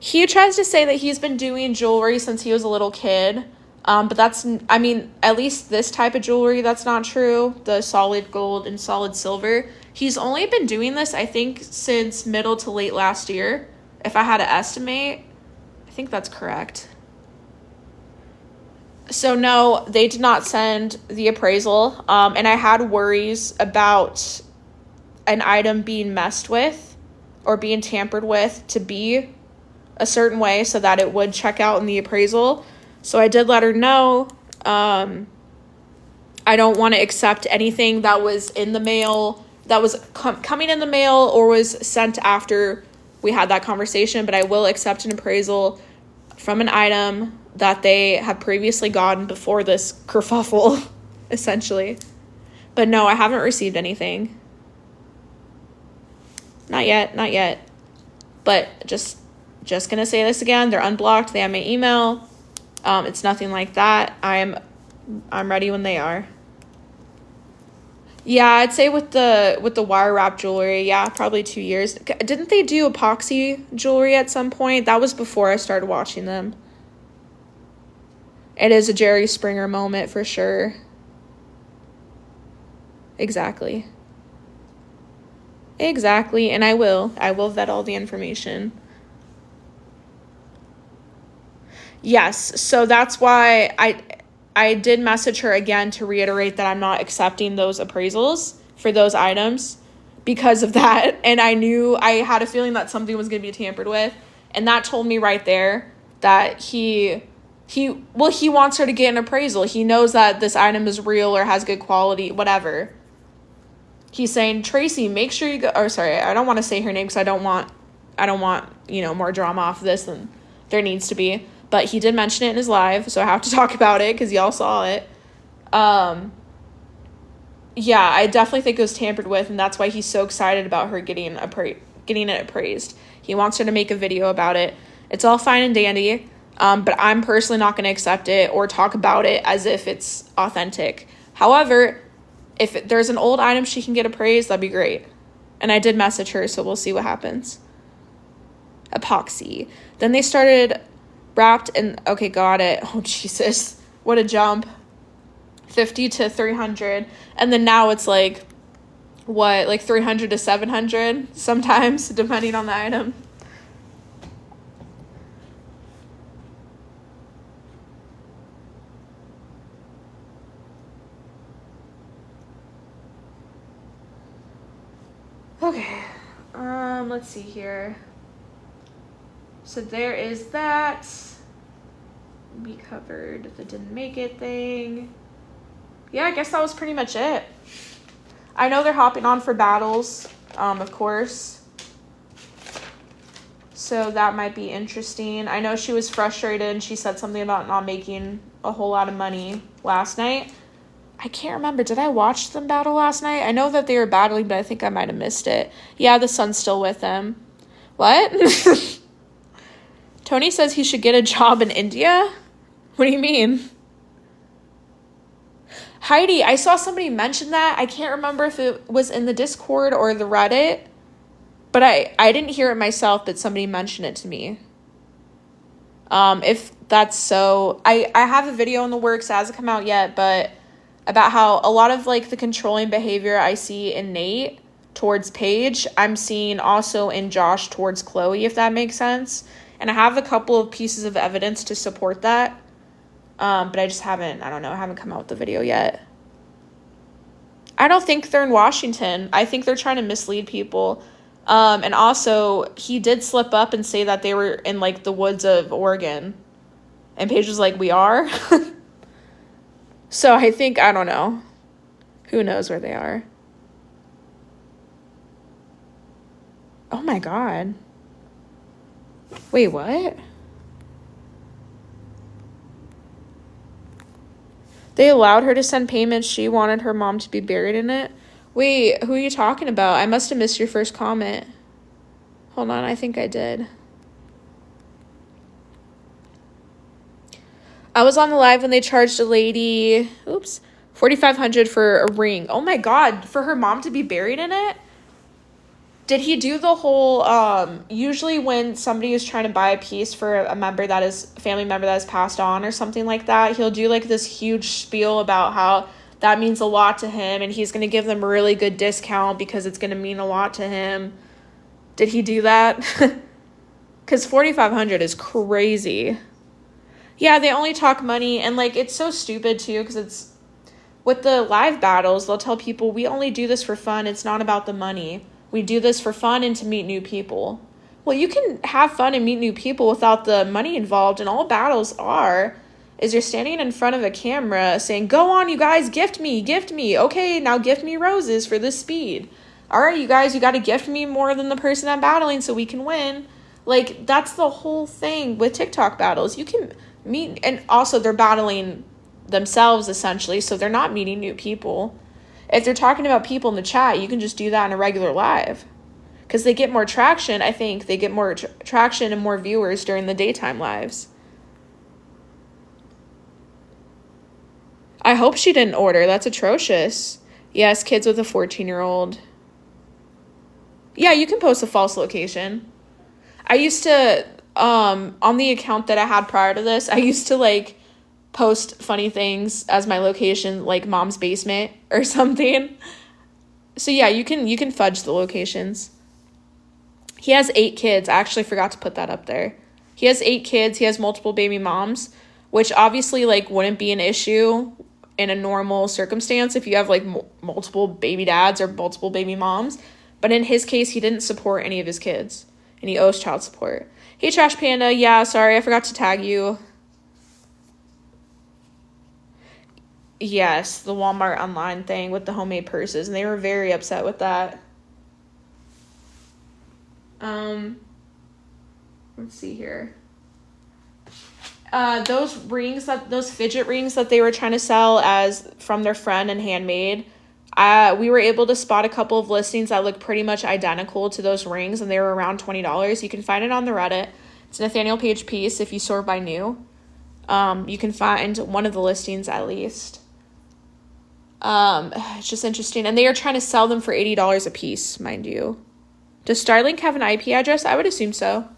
He tries to say that he's been doing jewelry since he was a little kid. But that's, I mean, at least this type of jewelry, that's not true. The solid gold and solid silver. He's only been doing this, I think, since middle to late last year. If I had to estimate, I think that's correct. So no, they did not send the appraisal. And I had worries about an item being messed with or being tampered with to be a certain way so that it would check out in the appraisal. So I did let her know. I don't want to accept anything that was in the mail, that was coming in the mail or was sent after we had that conversation, but I will accept an appraisal from an item that they have previously gotten before this kerfuffle, essentially. But no, I haven't received anything. Not yet. But just gonna say this again. They're unblocked. They have my email. It's nothing like that. I'm ready when they are. Yeah, I'd say with the wire wrap jewelry, yeah, probably 2 years. Didn't they do epoxy jewelry at some point? That was before I started watching them. It is a Jerry Springer moment for sure. Exactly. And I will vet all the information. Yes, so that's why I did message her again to reiterate that I'm not accepting those appraisals for those items because of that. And I had a feeling that something was going to be tampered with. And that told me right there that he wants her to get an appraisal. He knows that this item is real or has good quality, whatever. He's saying, Tracy, make sure you go, or sorry, I don't want to say her name because I don't want, more drama off of this than there needs to be. But he did mention it in his live, so I have to talk about it because y'all saw it. Yeah, I definitely think it was tampered with, and that's why he's so excited about her getting it appraised. He wants her to make a video about it. It's all fine and dandy, but I'm personally not going to accept it or talk about it as if it's authentic. However, if there's an old item she can get appraised, that'd be great. And I did message her, so we'll see what happens. Epoxy. Then they started wrapped in, okay, got it. Oh, Jesus. What a jump. 50 to 300. And then now it's like 300 to 700 sometimes, depending on the item. Okay, let's see here. So there is that. We covered the didn't make it thing. Yeah, I guess that was pretty much it. I know they're hopping on for battles, of course. So that might be interesting. I know she was frustrated and she said something about not making a whole lot of money last night. I can't remember. Did I watch them battle last night? I know that they were battling, but I think I might have missed it. Yeah, the son's still with them. What? Tony says he should get a job in India? What do you mean? Heidi, I saw somebody mention that. I can't remember if it was in the Discord or the Reddit, but I didn't hear it myself, but somebody mentioned it to me. If that's so, I have a video in the works. It hasn't come out yet, but about how a lot of the controlling behavior I see in Nate towards Paige, I'm seeing also in Josh towards Chloe, if that makes sense. And I have a couple of pieces of evidence to support that. But I just haven't come out with the video yet. I don't think they're in Washington. I think they're trying to mislead people. And also, he did slip up and say that they were in, like, the woods of Oregon. And Paige was like, we are? So I think, I don't know. Who knows where they are? Oh my God. Wait, what? They allowed her to send payments. She wanted her mom to be buried in it. Wait, who are you talking about? I must have missed your first comment. Hold on, I think I did. I was on the live when they charged a lady, $4,500 for a ring. Oh my God, for her mom to be buried in it? Did he do the whole, usually when somebody is trying to buy a piece for a family member that has passed on or something like that, he'll do like this huge spiel about how that means a lot to him and he's going to give them a really good discount because it's going to mean a lot to him. Did he do that? Because $4,500 is crazy. Yeah, they only talk money, and, like, it's so stupid, too, because it's, with the live battles, they'll tell people, we only do this for fun, it's not about the money. We do this for fun and to meet new people. Well, you can have fun and meet new people without the money involved, and all battles is you're standing in front of a camera saying, go on, you guys, gift me, okay, now gift me roses for this speed. All right, you guys, you got to gift me more than the person I'm battling so we can win. Like, that's the whole thing with TikTok battles. You can meet, and also they're battling themselves essentially, so they're not meeting new people. If they're talking about people in the chat, you can just do that in a regular live because they get more traction. I think they get more traction and more viewers during the daytime lives. I hope she didn't order. That's atrocious. Yes, kids with a 14-year-old. Yeah, you can post a false location. I used to, on the account that I had prior to this, I used to, like, post funny things as my location, like mom's basement or something. So, yeah, you can fudge the locations. He has 8 kids. I actually forgot to put that up there. He has 8 kids. He has multiple baby moms, which obviously, like, wouldn't be an issue in a normal circumstance if you have, like, multiple baby dads or multiple baby moms. But in his case, he didn't support any of his kids, and he owes child support. Hey, Trash Panda. Yeah, sorry, I forgot to tag you. Yes, the Walmart online thing with the homemade purses, and they were very upset with that. Let's see here. Those fidget rings that they were trying to sell as from their friend and handmade, we were able to spot a couple of listings that look pretty much identical to those rings, and they were around $20. You can find it on the Reddit. It's Nathaniel Page Piece if you sort by new. You can find one of the listings at least. It's just interesting. And they are trying to sell them for $80 a piece, mind you. Does Starlink have an IP address? I would assume so.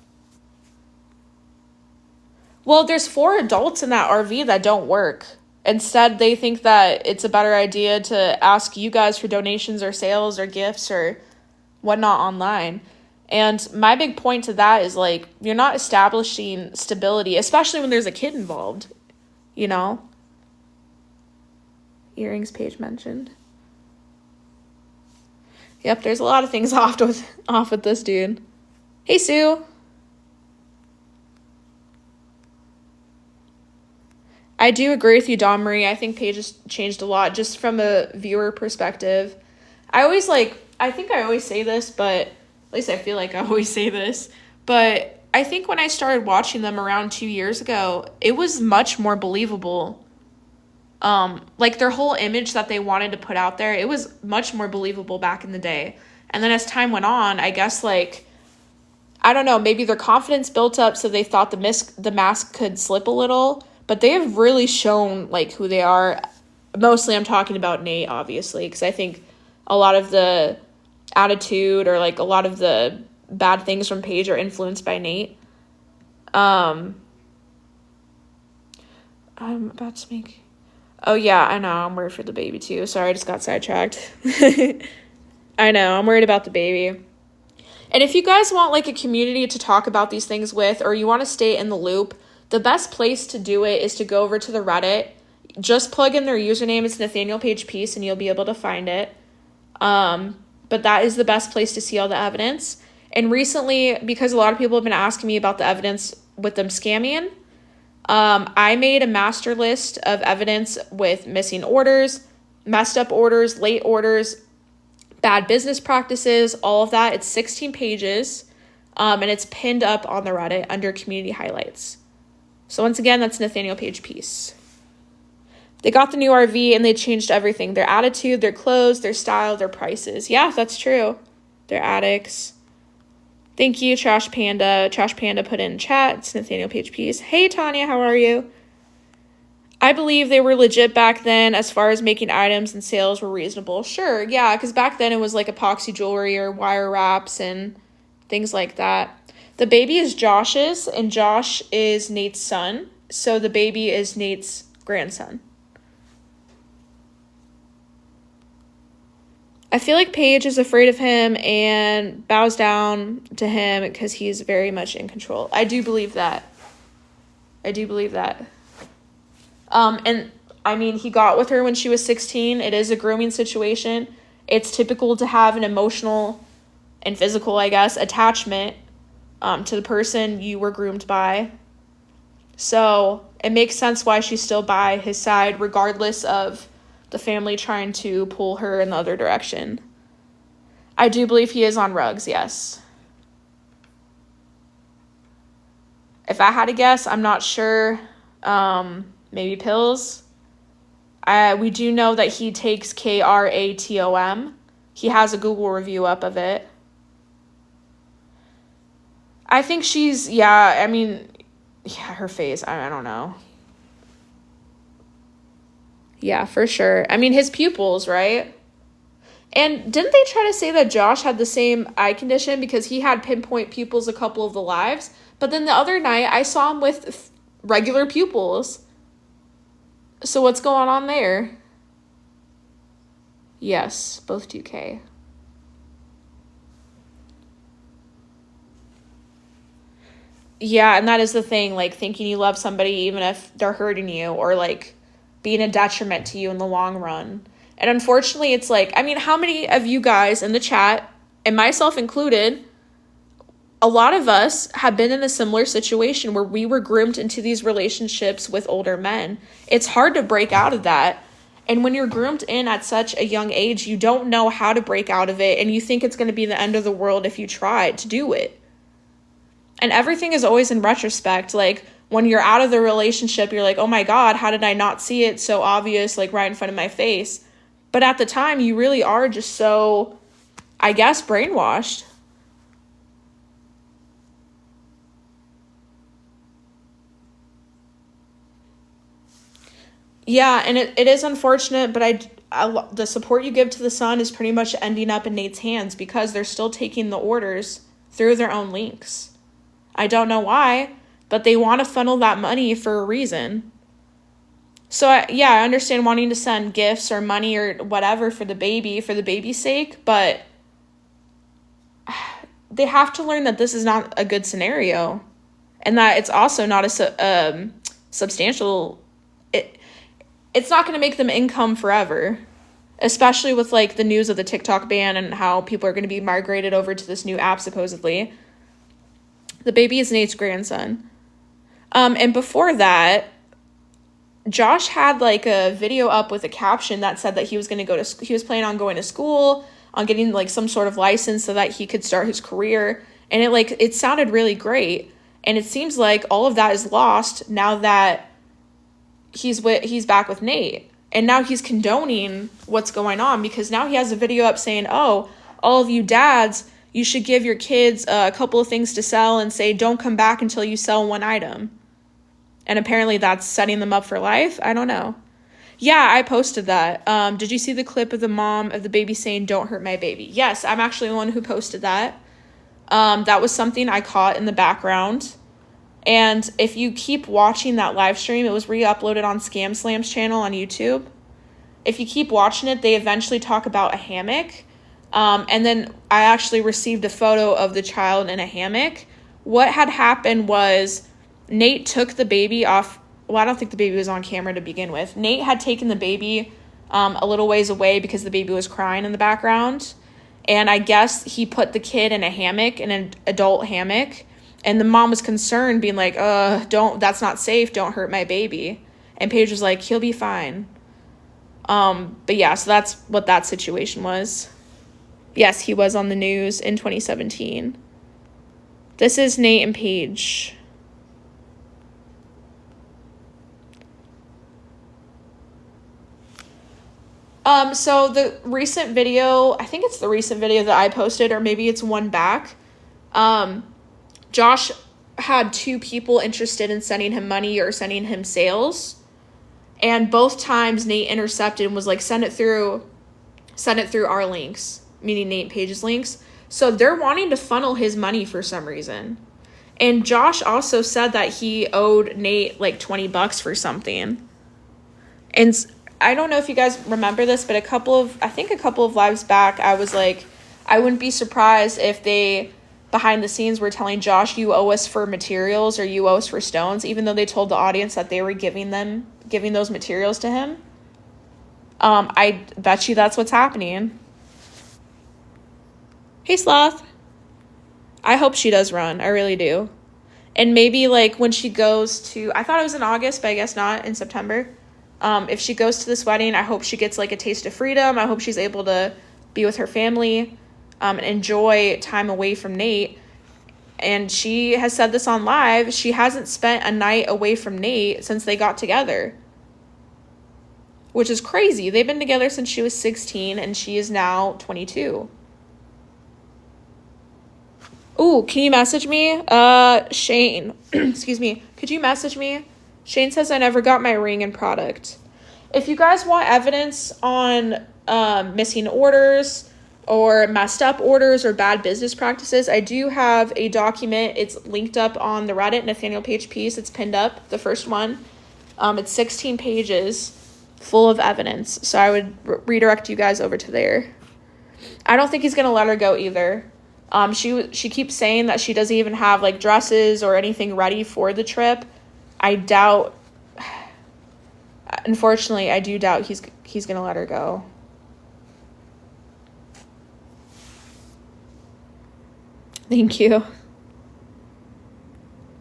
Well, there's 4 adults in that RV that don't work. Instead, they think that it's a better idea to ask you guys for donations or sales or gifts or whatnot online. And my big point to that is, like, you're not establishing stability, especially when there's a kid involved, you know? Earrings Page mentioned. Yep, there's a lot of things off with this dude. Hey, Sue. I do agree with you, Dawn Marie. I think Paige has changed a lot just from a viewer perspective. I think I always say this, but at least I feel like I always say this. But I think when I started watching them around 2 years ago, it was much more believable. Like their whole image that they wanted to put out there, it was much more believable back in the day. And then as time went on, I guess, like, I don't know, maybe their confidence built up so they thought the mask could slip a little. But they have really shown, like, who they are. Mostly I'm talking about Nate, obviously, because I think a lot of the attitude or, like, a lot of the bad things from Paige are influenced by Nate. I'm about to make... Oh, yeah, I know. I'm worried for the baby, too. Sorry, I just got sidetracked. I know. I'm worried about the baby. And if you guys want, like, a community to talk about these things with, or you want to stay in the loop, the best place to do it is to go over to the Reddit. Just plug in their username. It's Nathaniel Page Piece, and you'll be able to find it. but that is the best place to see all the evidence. And recently, because a lot of people have been asking me about the evidence with them scamming, I made a master list of evidence with missing orders, messed up orders, late orders, bad business practices, all of that. It's 16 pages, and it's pinned up on the Reddit under community highlights. So once again, that's Nathaniel Page piece. They got the new RV and they changed everything. Their attitude, their clothes, their style, their prices. Yeah, that's true. They're addicts. Thank you, Trash Panda. Trash Panda put in chat. It's Nathaniel Page piece. Hey, Tanya, how are you? I believe they were legit back then as far as making items and sales were reasonable. Sure, yeah, because back then it was like epoxy jewelry or wire wraps and things like that. The baby is Josh's, and Josh is Nate's son. So the baby is Nate's grandson. I feel like Paige is afraid of him and bows down to him because he's very much in control. I do believe that. And I mean, he got with her when she was 16. It is a grooming situation. It's typical to have an emotional and physical, I guess, attachment to the person you were groomed by. So it makes sense why she's still by his side, regardless of the family trying to pull her in the other direction. I do believe he is on rugs, yes. If I had to guess, I'm not sure. Maybe pills. We do know that he takes Kratom. He has a Google review up of it. I think she's, her face, I don't know. Yeah, for sure. I mean, his pupils, right? And didn't they try to say that Josh had the same eye condition because he had pinpoint pupils a couple of the lives? But then the other night, I saw him with regular pupils. So what's going on there? Yes, both 2K. Yeah, and that is the thing, like, thinking you love somebody even if they're hurting you or, like, being a detriment to you in the long run. And unfortunately, it's like, I mean, how many of you guys in the chat, and myself included, a lot of us have been in a similar situation where we were groomed into these relationships with older men. It's hard to break out of that. And when you're groomed in at such a young age, you don't know how to break out of it. And you think it's going to be the end of the world if you try to do it. And everything is always in retrospect. Like, when you're out of the relationship, you're like, oh my God, how did I not see it so obvious, like right in front of my face? But at the time, you really are just so, I guess, brainwashed. Yeah, and it is unfortunate, but the support you give to the son is pretty much ending up in Nate's hands because they're still taking the orders through their own links. I don't know why, but they want to funnel that money for a reason. So, I understand wanting to send gifts or money or whatever for the baby's sake, but they have to learn that this is not a good scenario and that it's also not a substantial... It's not going to make them income forever, especially with, like, the news of the TikTok ban and how people are going to be migrated over to this new app, supposedly. The baby is Nate's grandson. And before that, Josh had, like, a video up with a caption that said that he was planning on going to school, on getting, like, some sort of license so that he could start his career. And it sounded really great. And it seems like all of that is lost now that he's back with Nate, and now he's condoning what's going on because now he has a video up saying, oh, all of you dads, you should give your kids a couple of things to sell and say, don't come back until you sell one item. And apparently that's setting them up for life. I don't know. Yeah, I posted that. Did you see the clip of the mom of the baby saying, don't hurt my baby? Yes, I'm actually the one who posted that. That was something I caught in the background. And if you keep watching that live stream, it was re-uploaded on Scam Slam's channel on YouTube. If you keep watching it, they eventually talk about a hammock. And then I actually received a photo of the child in a hammock. What had happened was Nate took the baby off. Well, I don't think the baby was on camera to begin with. Nate had taken the baby a little ways away because the baby was crying in the background. And I guess he put the kid in a hammock, in an adult hammock. And the mom was concerned, being like, that's not safe. Don't hurt my baby. And Paige was like, he'll be fine. But yeah, so that's what that situation was. Yes, he was on the news in 2017. This is Nate and Paige. So the recent video, I think it's the recent video that I posted, or maybe it's one back. Josh had 2 people interested in sending him money or sending him sales. And both times Nate intercepted and was like, send it through our links, meaning Nate and Paige's links. So they're wanting to funnel his money for some reason. And Josh also said that he owed Nate like $20 for something. And I don't know if you guys remember this, but a couple of lives back, I was like, I wouldn't be surprised if they, behind the scenes, were telling Josh, you owe us for materials or you owe us for stones, even though they told the audience that they were giving those materials to him. I bet you that's what's happening. Hey, Sloth. I hope she does run. I really do. And maybe like when she goes to, I thought it was in August, but I guess not, in September. If she goes to this wedding, I hope she gets like a taste of freedom. I hope she's able to be with her family and enjoy time away from Nate. And she has said this on live. She hasn't spent a night away from Nate since they got together, which is crazy. They've been together since she was 16 and she is now 22. Ooh, can you message me? Shane, excuse me. Could you message me? Shane says I never got my ring and product. If you guys want evidence on missing orders or messed up orders or bad business practices, I do have a document. It's linked up on the Reddit Nathaniel Page piece. It's pinned up, the first one. It's 16 pages full of evidence. So I would redirect you guys over to there. I don't think he's going to let her go either. She keeps saying that she doesn't even have like dresses or anything ready for the trip. Unfortunately, I do doubt he's going to let her go. Thank you.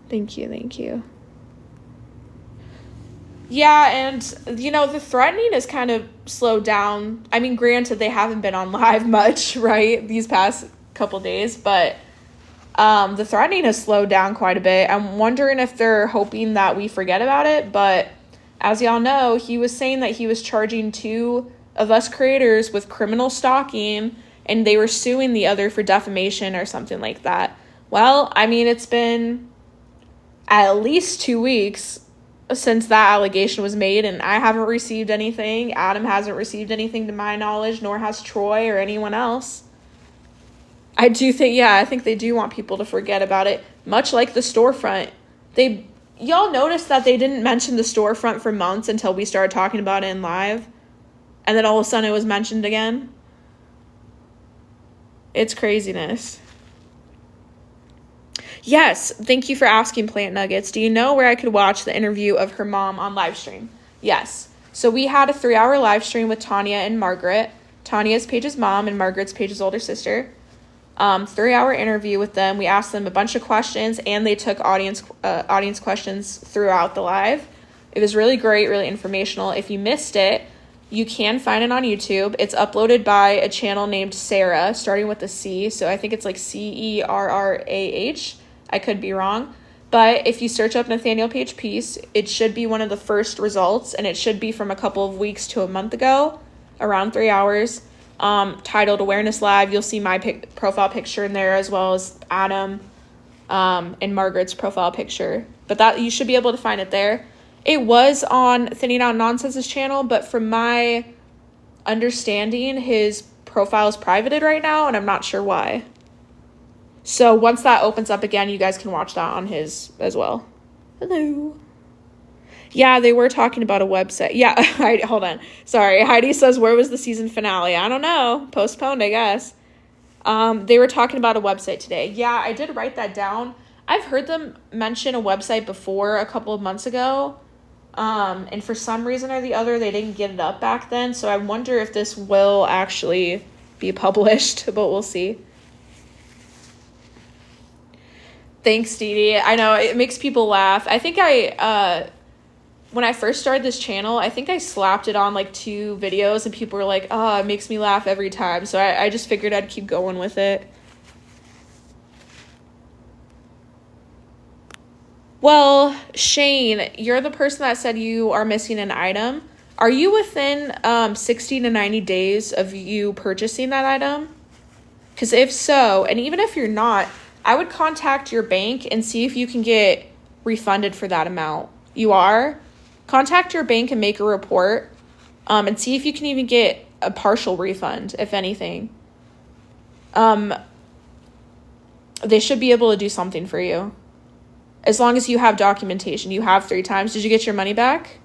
Thank you. Yeah, and, the threatening is kind of slowed down. I mean, granted, they haven't been on live much, right, these past couple days, but the threatening has slowed down quite a bit. I'm wondering if they're hoping that we forget about it, but as y'all know, he was saying that he was charging 2 of us creators with criminal stalking, and they were suing the other for defamation or something like that. Well, I mean, it's been at least 2 weeks since that allegation was made, and I haven't received anything. Adam hasn't received anything to my knowledge, nor has Troy or anyone else. I think they do want people to forget about it, much like the storefront. Y'all noticed that they didn't mention the storefront for months until we started talking about it in live, and then all of a sudden it was mentioned again. It's craziness. Yes, thank you for asking, Plant Nuggets. Do you know where I could watch the interview of her mom on live stream? Yes. So we had a 3-hour live stream with Tanya and Margaret. Tanya's Paige's mom and Margaret's Paige's older sister. 3-hour interview with them. We asked them a bunch of questions, and they took audience questions throughout the live. It was really great, really informational. If you missed it, you can find it on YouTube. It's uploaded by a channel named Sarah, starting with a C. So I think it's like CERRAH. I could be wrong. But if you search up Nathaniel Page Piece, it should be one of the first results, and it should be from a couple of weeks to a month ago, around 3 hours, titled Awareness Live. You'll see my profile picture in there, as well as Adam and Margaret's profile picture. But that you should be able to find it there. It was on Thinning Out Nonsense's channel, but from my understanding, his profile is privated right now, and I'm not sure why. So once that opens up again, you guys can watch that on his as well. Hello. Yeah, they were talking about a website. Yeah, hold on. Sorry, Heidi says, where was the season finale? I don't know. Postponed, I guess. They were talking about a website today. Yeah, I did write that down. I've heard them mention a website before a couple of months ago. And for some reason or the other, they didn't get it up back then. So I wonder if this will actually be published, but we'll see. Thanks, Dee Dee. I know, it makes people laugh. I think when I first started this channel, I think I slapped it on like 2 videos and people were like, oh, it makes me laugh every time. So I just figured I'd keep going with it. Well, Shane, you're the person that said you are missing an item. Are you within 60 to 90 days of you purchasing that item? Because if so, and even if you're not, I would contact your bank and see if you can get refunded for that amount. You are? Contact your bank and make a report and see if you can even get a partial refund, if anything. They should be able to do something for you. As long as you have documentation. You have 3 times. Did you get your money back?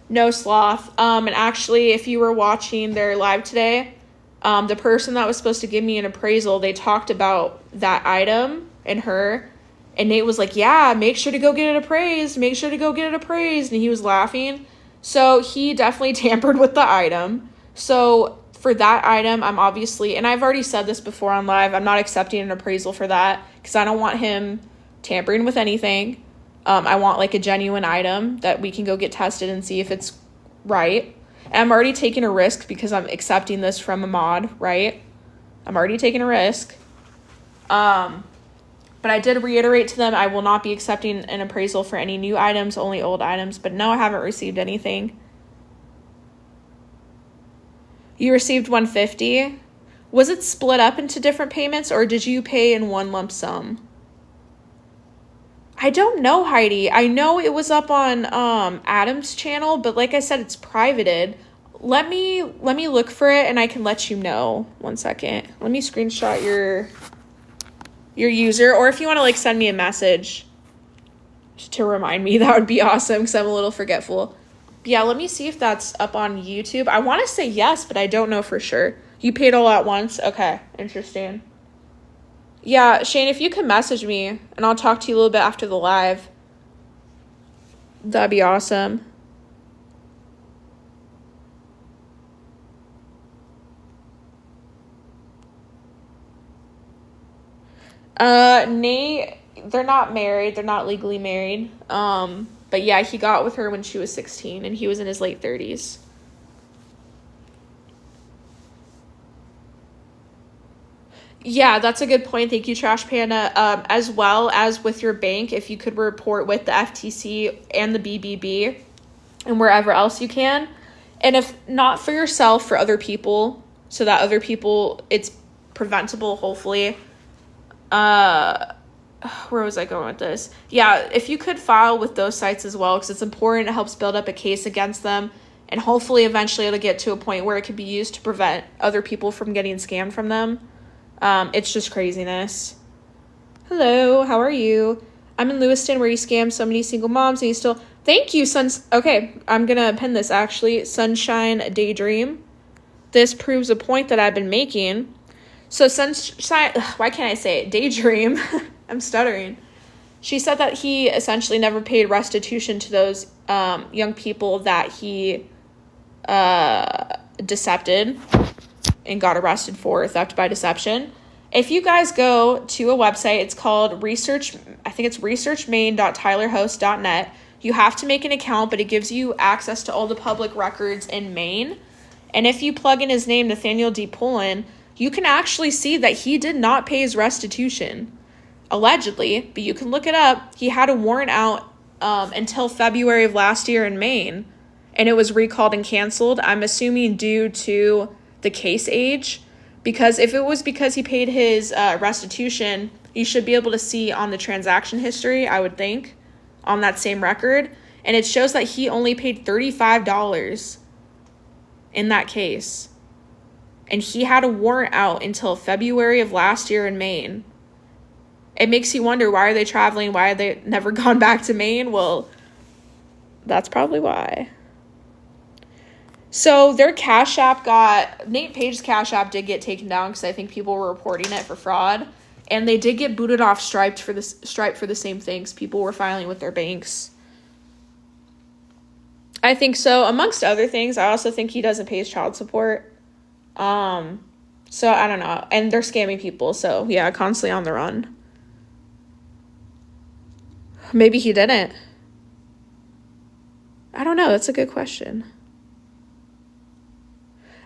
No, Sloth. And actually, if you were watching their live today, the person that was supposed to give me an appraisal, they talked about that item and her. And Nate was like, yeah, make sure to go get it appraised. Make sure to go get it appraised. And he was laughing. So he definitely tampered with the item. So for that item, I'm obviously, and I've already said this before on live, I'm not accepting an appraisal for that because I don't want him tampering with anything. I want like a genuine item that we can go get tested and see if it's right. And I'm already taking a risk because I'm accepting this from a mod, right? I'm already taking a risk. But I did reiterate to them I will not be accepting an appraisal for any new items, only old items. But no, I haven't received anything. You received $150. Was it split up into different payments or did you pay in one lump sum? I don't know, Heidi. I know it was up on Adam's channel, but like I said, it's privated. Let me look for it and I can let you know. 1 second. Let me screenshot your user, or if you want to like send me a message to remind me, that would be awesome because I'm a little forgetful. But yeah, let me see if that's up on YouTube. I want to say yes, but I don't know for sure. You paid all at once? Okay, interesting. Yeah, Shane, if you can message me and I'll talk to you a little bit after the live, that'd be awesome. Nate, they're not married. They're not legally married. But yeah, he got with her when she was 16 and he was in his late 30s. Yeah, that's a good point. Thank you, Trash Panda. As well as with your bank, if you could report with the FTC and the BBB and wherever else you can. And if not for yourself, for other people, so that other people, it's preventable, hopefully. Where was I going with this? Yeah, if you could file with those sites as well, because it's important. It helps build up a case against them. And hopefully, eventually, it'll get to a point where it could be used to prevent other people from getting scammed from them. It's just craziness. Hello, how are you? I'm in Lewiston where you scam so many single moms and you still... Thank you, Okay, I'm gonna pin this actually. Sunshine Daydream. This proves a point that I've been making. So Sunshine... Why can't I say it? Daydream. I'm stuttering. She said that he essentially never paid restitution to those young people that he decepted and got arrested for theft by deception. If you guys go to a website, it's called researchmaine.tylerhost.net. You have to make an account, but it gives you access to all the public records in Maine. And if you plug in his name, Nathaniel D. Pullen, you can actually see that he did not pay his restitution, allegedly, but you can look it up. He had a warrant out until February of last year in Maine, and it was recalled and canceled. I'm assuming due to the case age, because if it was because he paid his restitution, you should be able to see on the transaction history, I would think, on that same record, and it shows that he only paid $35 in that case, and he had a warrant out until February of last year in Maine. It makes you wonder, why are they traveling? Why have they never gone back to Maine? Well, that's probably why. So their Cash App Nate Page's Cash App did get taken down because I think people were reporting it for fraud. And they did get booted off Stripe for the same things. People were filing with their banks. I think so. Amongst other things, I also think he doesn't pay his child support. So I don't know. And they're scamming people. So yeah, constantly on the run. Maybe he didn't. I don't know. That's a good question.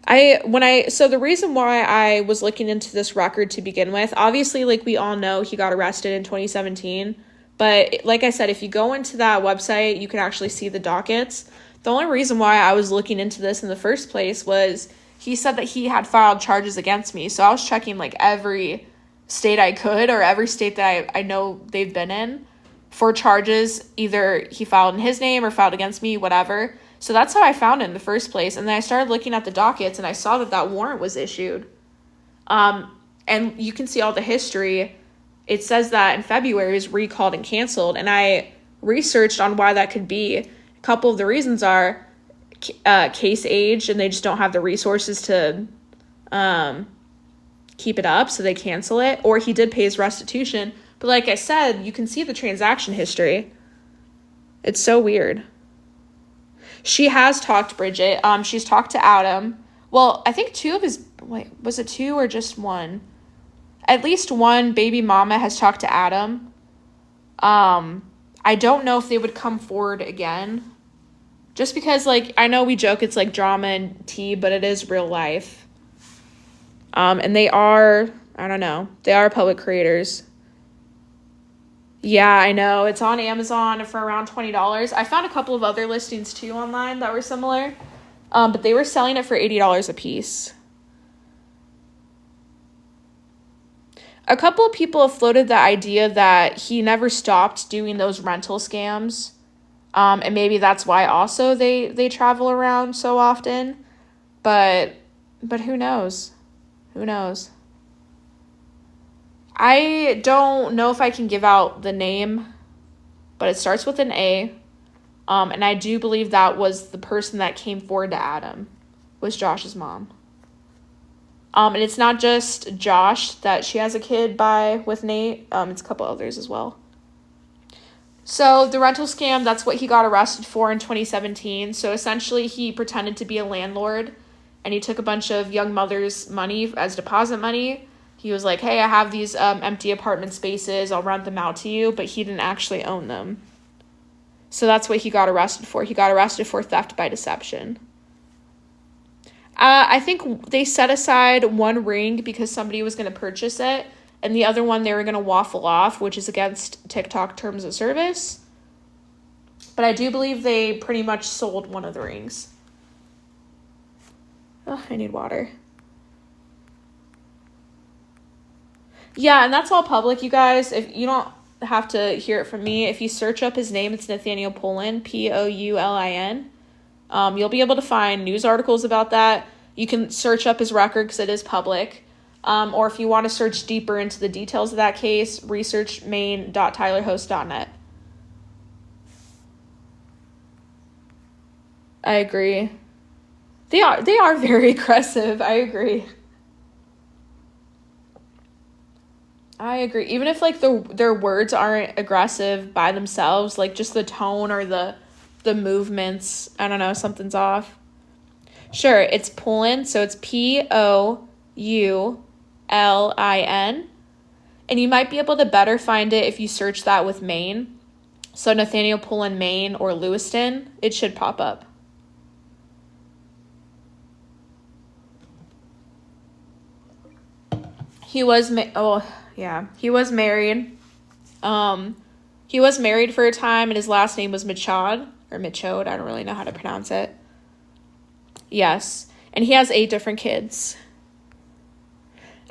So the reason why I was looking into this record to begin with, obviously, like we all know, he got arrested in 2017. But like I said, if you go into that website, you can actually see the dockets. The only reason why I was looking into this in the first place was he said that he had filed charges against me. So I was checking like every state I could, or every state that I know they've been in, for charges. Either he filed in his name or filed against me, whatever. So that's how I found it in the first place. And then I started looking at the dockets and I saw that warrant was issued. And you can see all the history. It says that in February it was recalled and canceled. And I researched on why that could be. A couple of the reasons are case age, and they just don't have the resources to keep it up, so they cancel it. Or he did pay his restitution. But like I said, you can see the transaction history. It's so weird. She has talked, Bridget. She's talked to Adam. Well, I think was it two or just one? At least one baby mama has talked to Adam. I don't know if they would come forward again. Just because, like, I know we joke it's like drama and tea, but it is real life. And they are, I don't know, they are public creators. Yeah, I know. It's on Amazon for around $20. I found a couple of other listings too online that were similar. But they were selling it for $80 a piece. A couple of people have floated the idea that he never stopped doing those rental scams. And maybe that's why also they travel around so often. But who knows? Who knows? I don't know if I can give out the name, but it starts with an A. And I do believe that was the person that came forward to Adam, was Josh's mom. And it's not just Josh that she has a kid with Nate. It's a couple others as well. So the rental scam, that's what he got arrested for in 2017. So essentially he pretended to be a landlord, and he took a bunch of young mothers' money as deposit money. He was like, hey, I have these empty apartment spaces. I'll rent them out to you. But he didn't actually own them. So that's what he got arrested for. He got arrested for theft by deception. I think they set aside one ring because somebody was going to purchase it. And the other one they were going to waffle off, which is against TikTok terms of service. But I do believe they pretty much sold one of the rings. Oh, I need water. Yeah, and that's all public, you guys. If you don't have to hear it from me, if you search up his name, it's Nathaniel Poulin, Poulin. You'll be able to find news articles about that. You can search up his record because it is public. Or if you want to search deeper into the details of that case, research main.tylerhost.net. I agree. They are very aggressive. I agree. Even if like their words aren't aggressive by themselves, like just the tone or the movements, I don't know, something's off. Sure, it's Poulin, so it's Poulin, and you might be able to better find it if you search that with Maine. So Nathaniel Poulin, Maine, or Lewiston, it should pop up. He was married. He was married for a time, and his last name was Michaud, or Michaud. I don't really know how to pronounce it. Yes, and he has 8 different kids.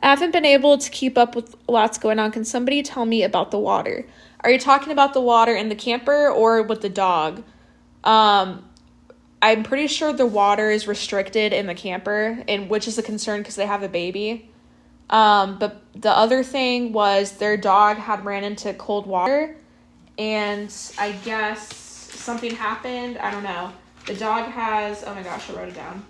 I haven't been able to keep up with lots going on. Can somebody tell me about the water? Are you talking about the water in the camper or with the dog? I'm pretty sure the water is restricted in the camper, and which is a concern because they have a baby. But the other thing was their dog had ran into cold water, and I guess something happened. I don't know. The dog has, oh my gosh, I wrote it down.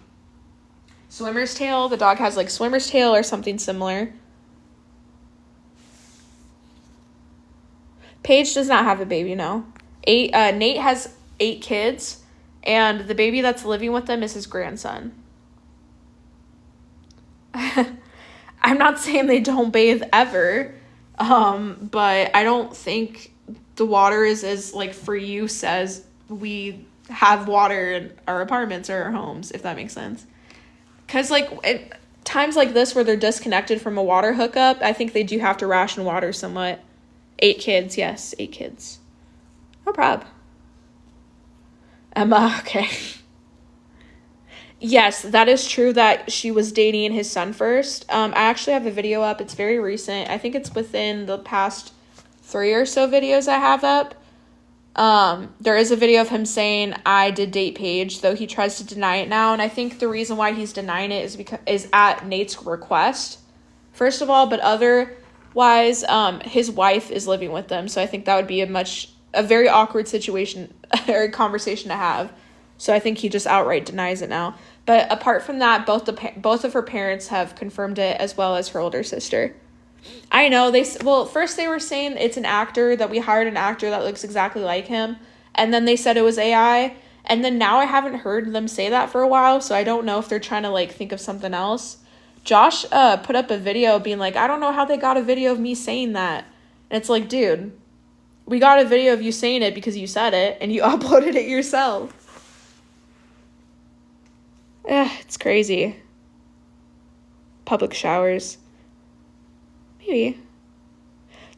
Swimmer's tail. The dog has like swimmer's tail or something similar. Paige does not have a baby, no. Nate has 8 kids, and the baby that's living with them is his grandson. I'm not saying they don't bathe ever, but I don't think the water is as, like, for use as we have water in our apartments or our homes, if that makes sense. Because, like, times like this where they're disconnected from a water hookup, I think they do have to ration water somewhat. 8 kids, yes, 8 kids. No problem. Emma, okay. Yes, that is true that she was dating his son first. I actually have a video up. It's very recent. I think it's within the past 3 or so videos I have up. There is a video of him saying, I did date Paige, though he tries to deny it now. And I think the reason why he's denying it is at Nate's request, first of all, but otherwise, his wife is living with them. So I think that would be a very awkward situation or conversation to have. So I think he just outright denies it now. But apart from that, both of her parents have confirmed it, as well as her older sister. I know first they were saying it's an actor, that we hired an actor that looks exactly like him, and then they said it was AI, and then now I haven't heard them say that for a while, so I don't know if they're trying to, like, think of something else. Josh put up a video being like, I don't know how they got a video of me saying that. And it's like, dude, we got a video of you saying it because you said it, and you uploaded it yourself. It's crazy. Public showers. Maybe.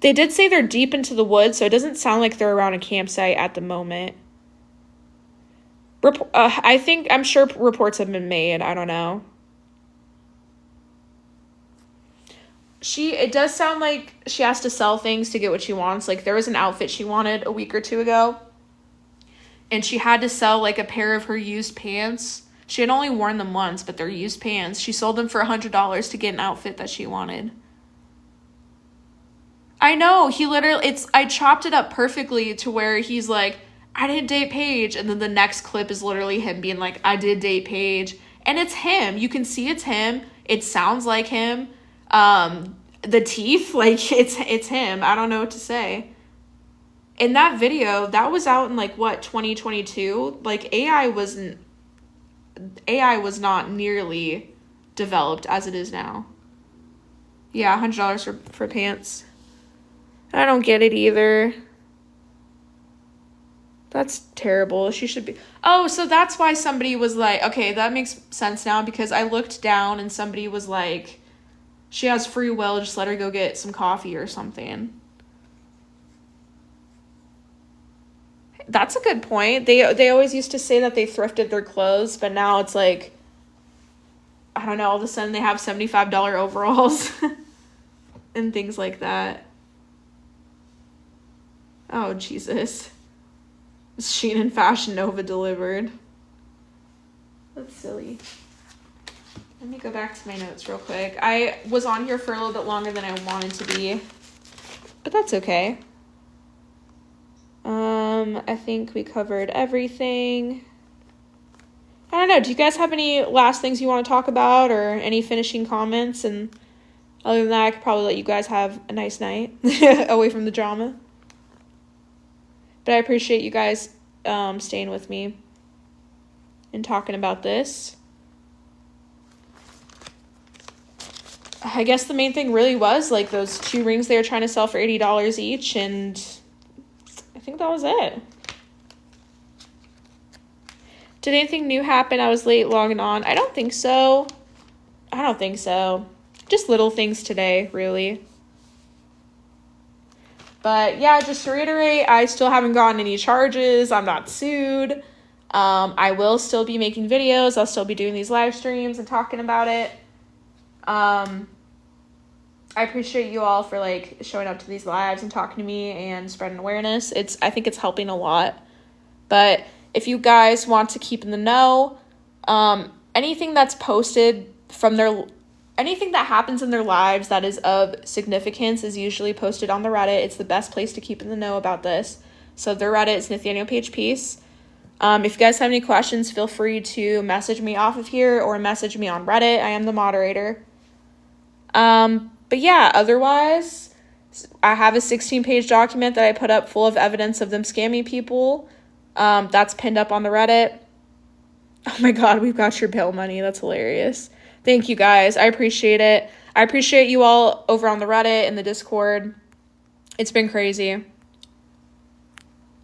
They did say they're deep into the woods, so it doesn't sound like they're around a campsite at the moment. I'm sure reports have been made. I don't know. It does sound like she has to sell things to get what she wants. Like, there was an outfit she wanted a week or 2 ago, and she had to sell, like, a pair of her used pants. She had only worn them once, but they're used pants. She sold them for $100 to get an outfit that she wanted. I know, I chopped it up perfectly to where he's like, I didn't date Paige, and then the next clip is literally him being like, I did date Paige, and it's him. You can see it's him. It sounds like him. The teeth, like, it's him. I don't know what to say. In that video, that was out in, like, 2022? Like, AI was not nearly developed as it is now. Yeah, $100 for pants. I don't get it either. That's terrible. She should be... Oh, so that's why somebody was like... Okay, that makes sense now, because I looked down and somebody was like, she has free will, just let her go get some coffee or something. That's a good point. They always used to say that they thrifted their clothes, but now it's like, I don't know, all of a sudden they have $75 overalls and things like that. Oh, Jesus. Shein and Fashion Nova delivered. That's silly. Let me go back to my notes real quick. I was on here for a little bit longer than I wanted to be, but that's okay. I think we covered everything. I don't know. Do you guys have any last things you want to talk about or any finishing comments? And other than that, I could probably let you guys have a nice night away from the drama. But I appreciate you guys staying with me and talking about this. I guess the main thing really was, like, those 2 rings they were trying to sell for $80 each, and I think that was it. Did anything new happen? I was late logging on. I don't think so. Just little things today, really. But yeah, just to reiterate, I still haven't gotten any charges. I'm not sued. I will still be making videos. I'll still be doing these live streams and talking about it. I appreciate you all for, like, showing up to these lives and talking to me and spreading awareness. I think it's helping a lot. But if you guys want to keep in the know, anything that's posted from anything that happens in their lives that is of significance is usually posted on the Reddit. It's the best place to keep in the know about this. So their Reddit is Nathaniel Page Peace. If you guys have any questions, feel free to message me off of here or message me on Reddit. I am the moderator. But yeah, otherwise, I have a 16-page document that I put up full of evidence of them scamming people. That's pinned up on the Reddit. Oh my God, we've got your bail money. That's hilarious. Thank you guys. I appreciate it. I appreciate you all over on the Reddit and the Discord. It's been crazy.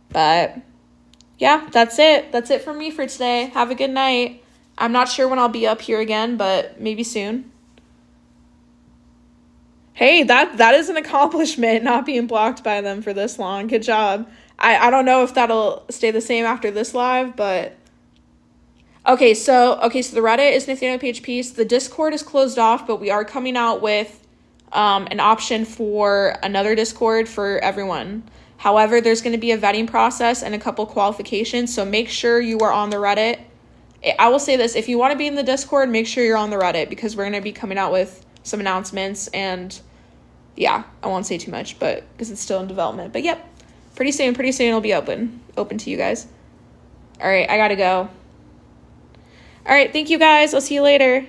But yeah, that's it. That's it from me for today. Have a good night. I'm not sure when I'll be up here again, but maybe soon. Hey, that is an accomplishment, not being blocked by them for this long. Good job. I don't know if that'll stay the same after this live, but okay, so the Reddit is Nathaniel PHP. The Discord is closed off, but we are coming out with an option for another Discord for everyone. However, there's going to be a vetting process and a couple qualifications, so make sure you are on the Reddit. I will say this, if you want to be in the Discord, make sure you're on the Reddit, because we're going to be coming out with some announcements, and yeah, I won't say too much, but because it's still in development. But yep, pretty soon it'll be open to you guys. All right, I gotta go. All right, thank you guys. I'll see you later.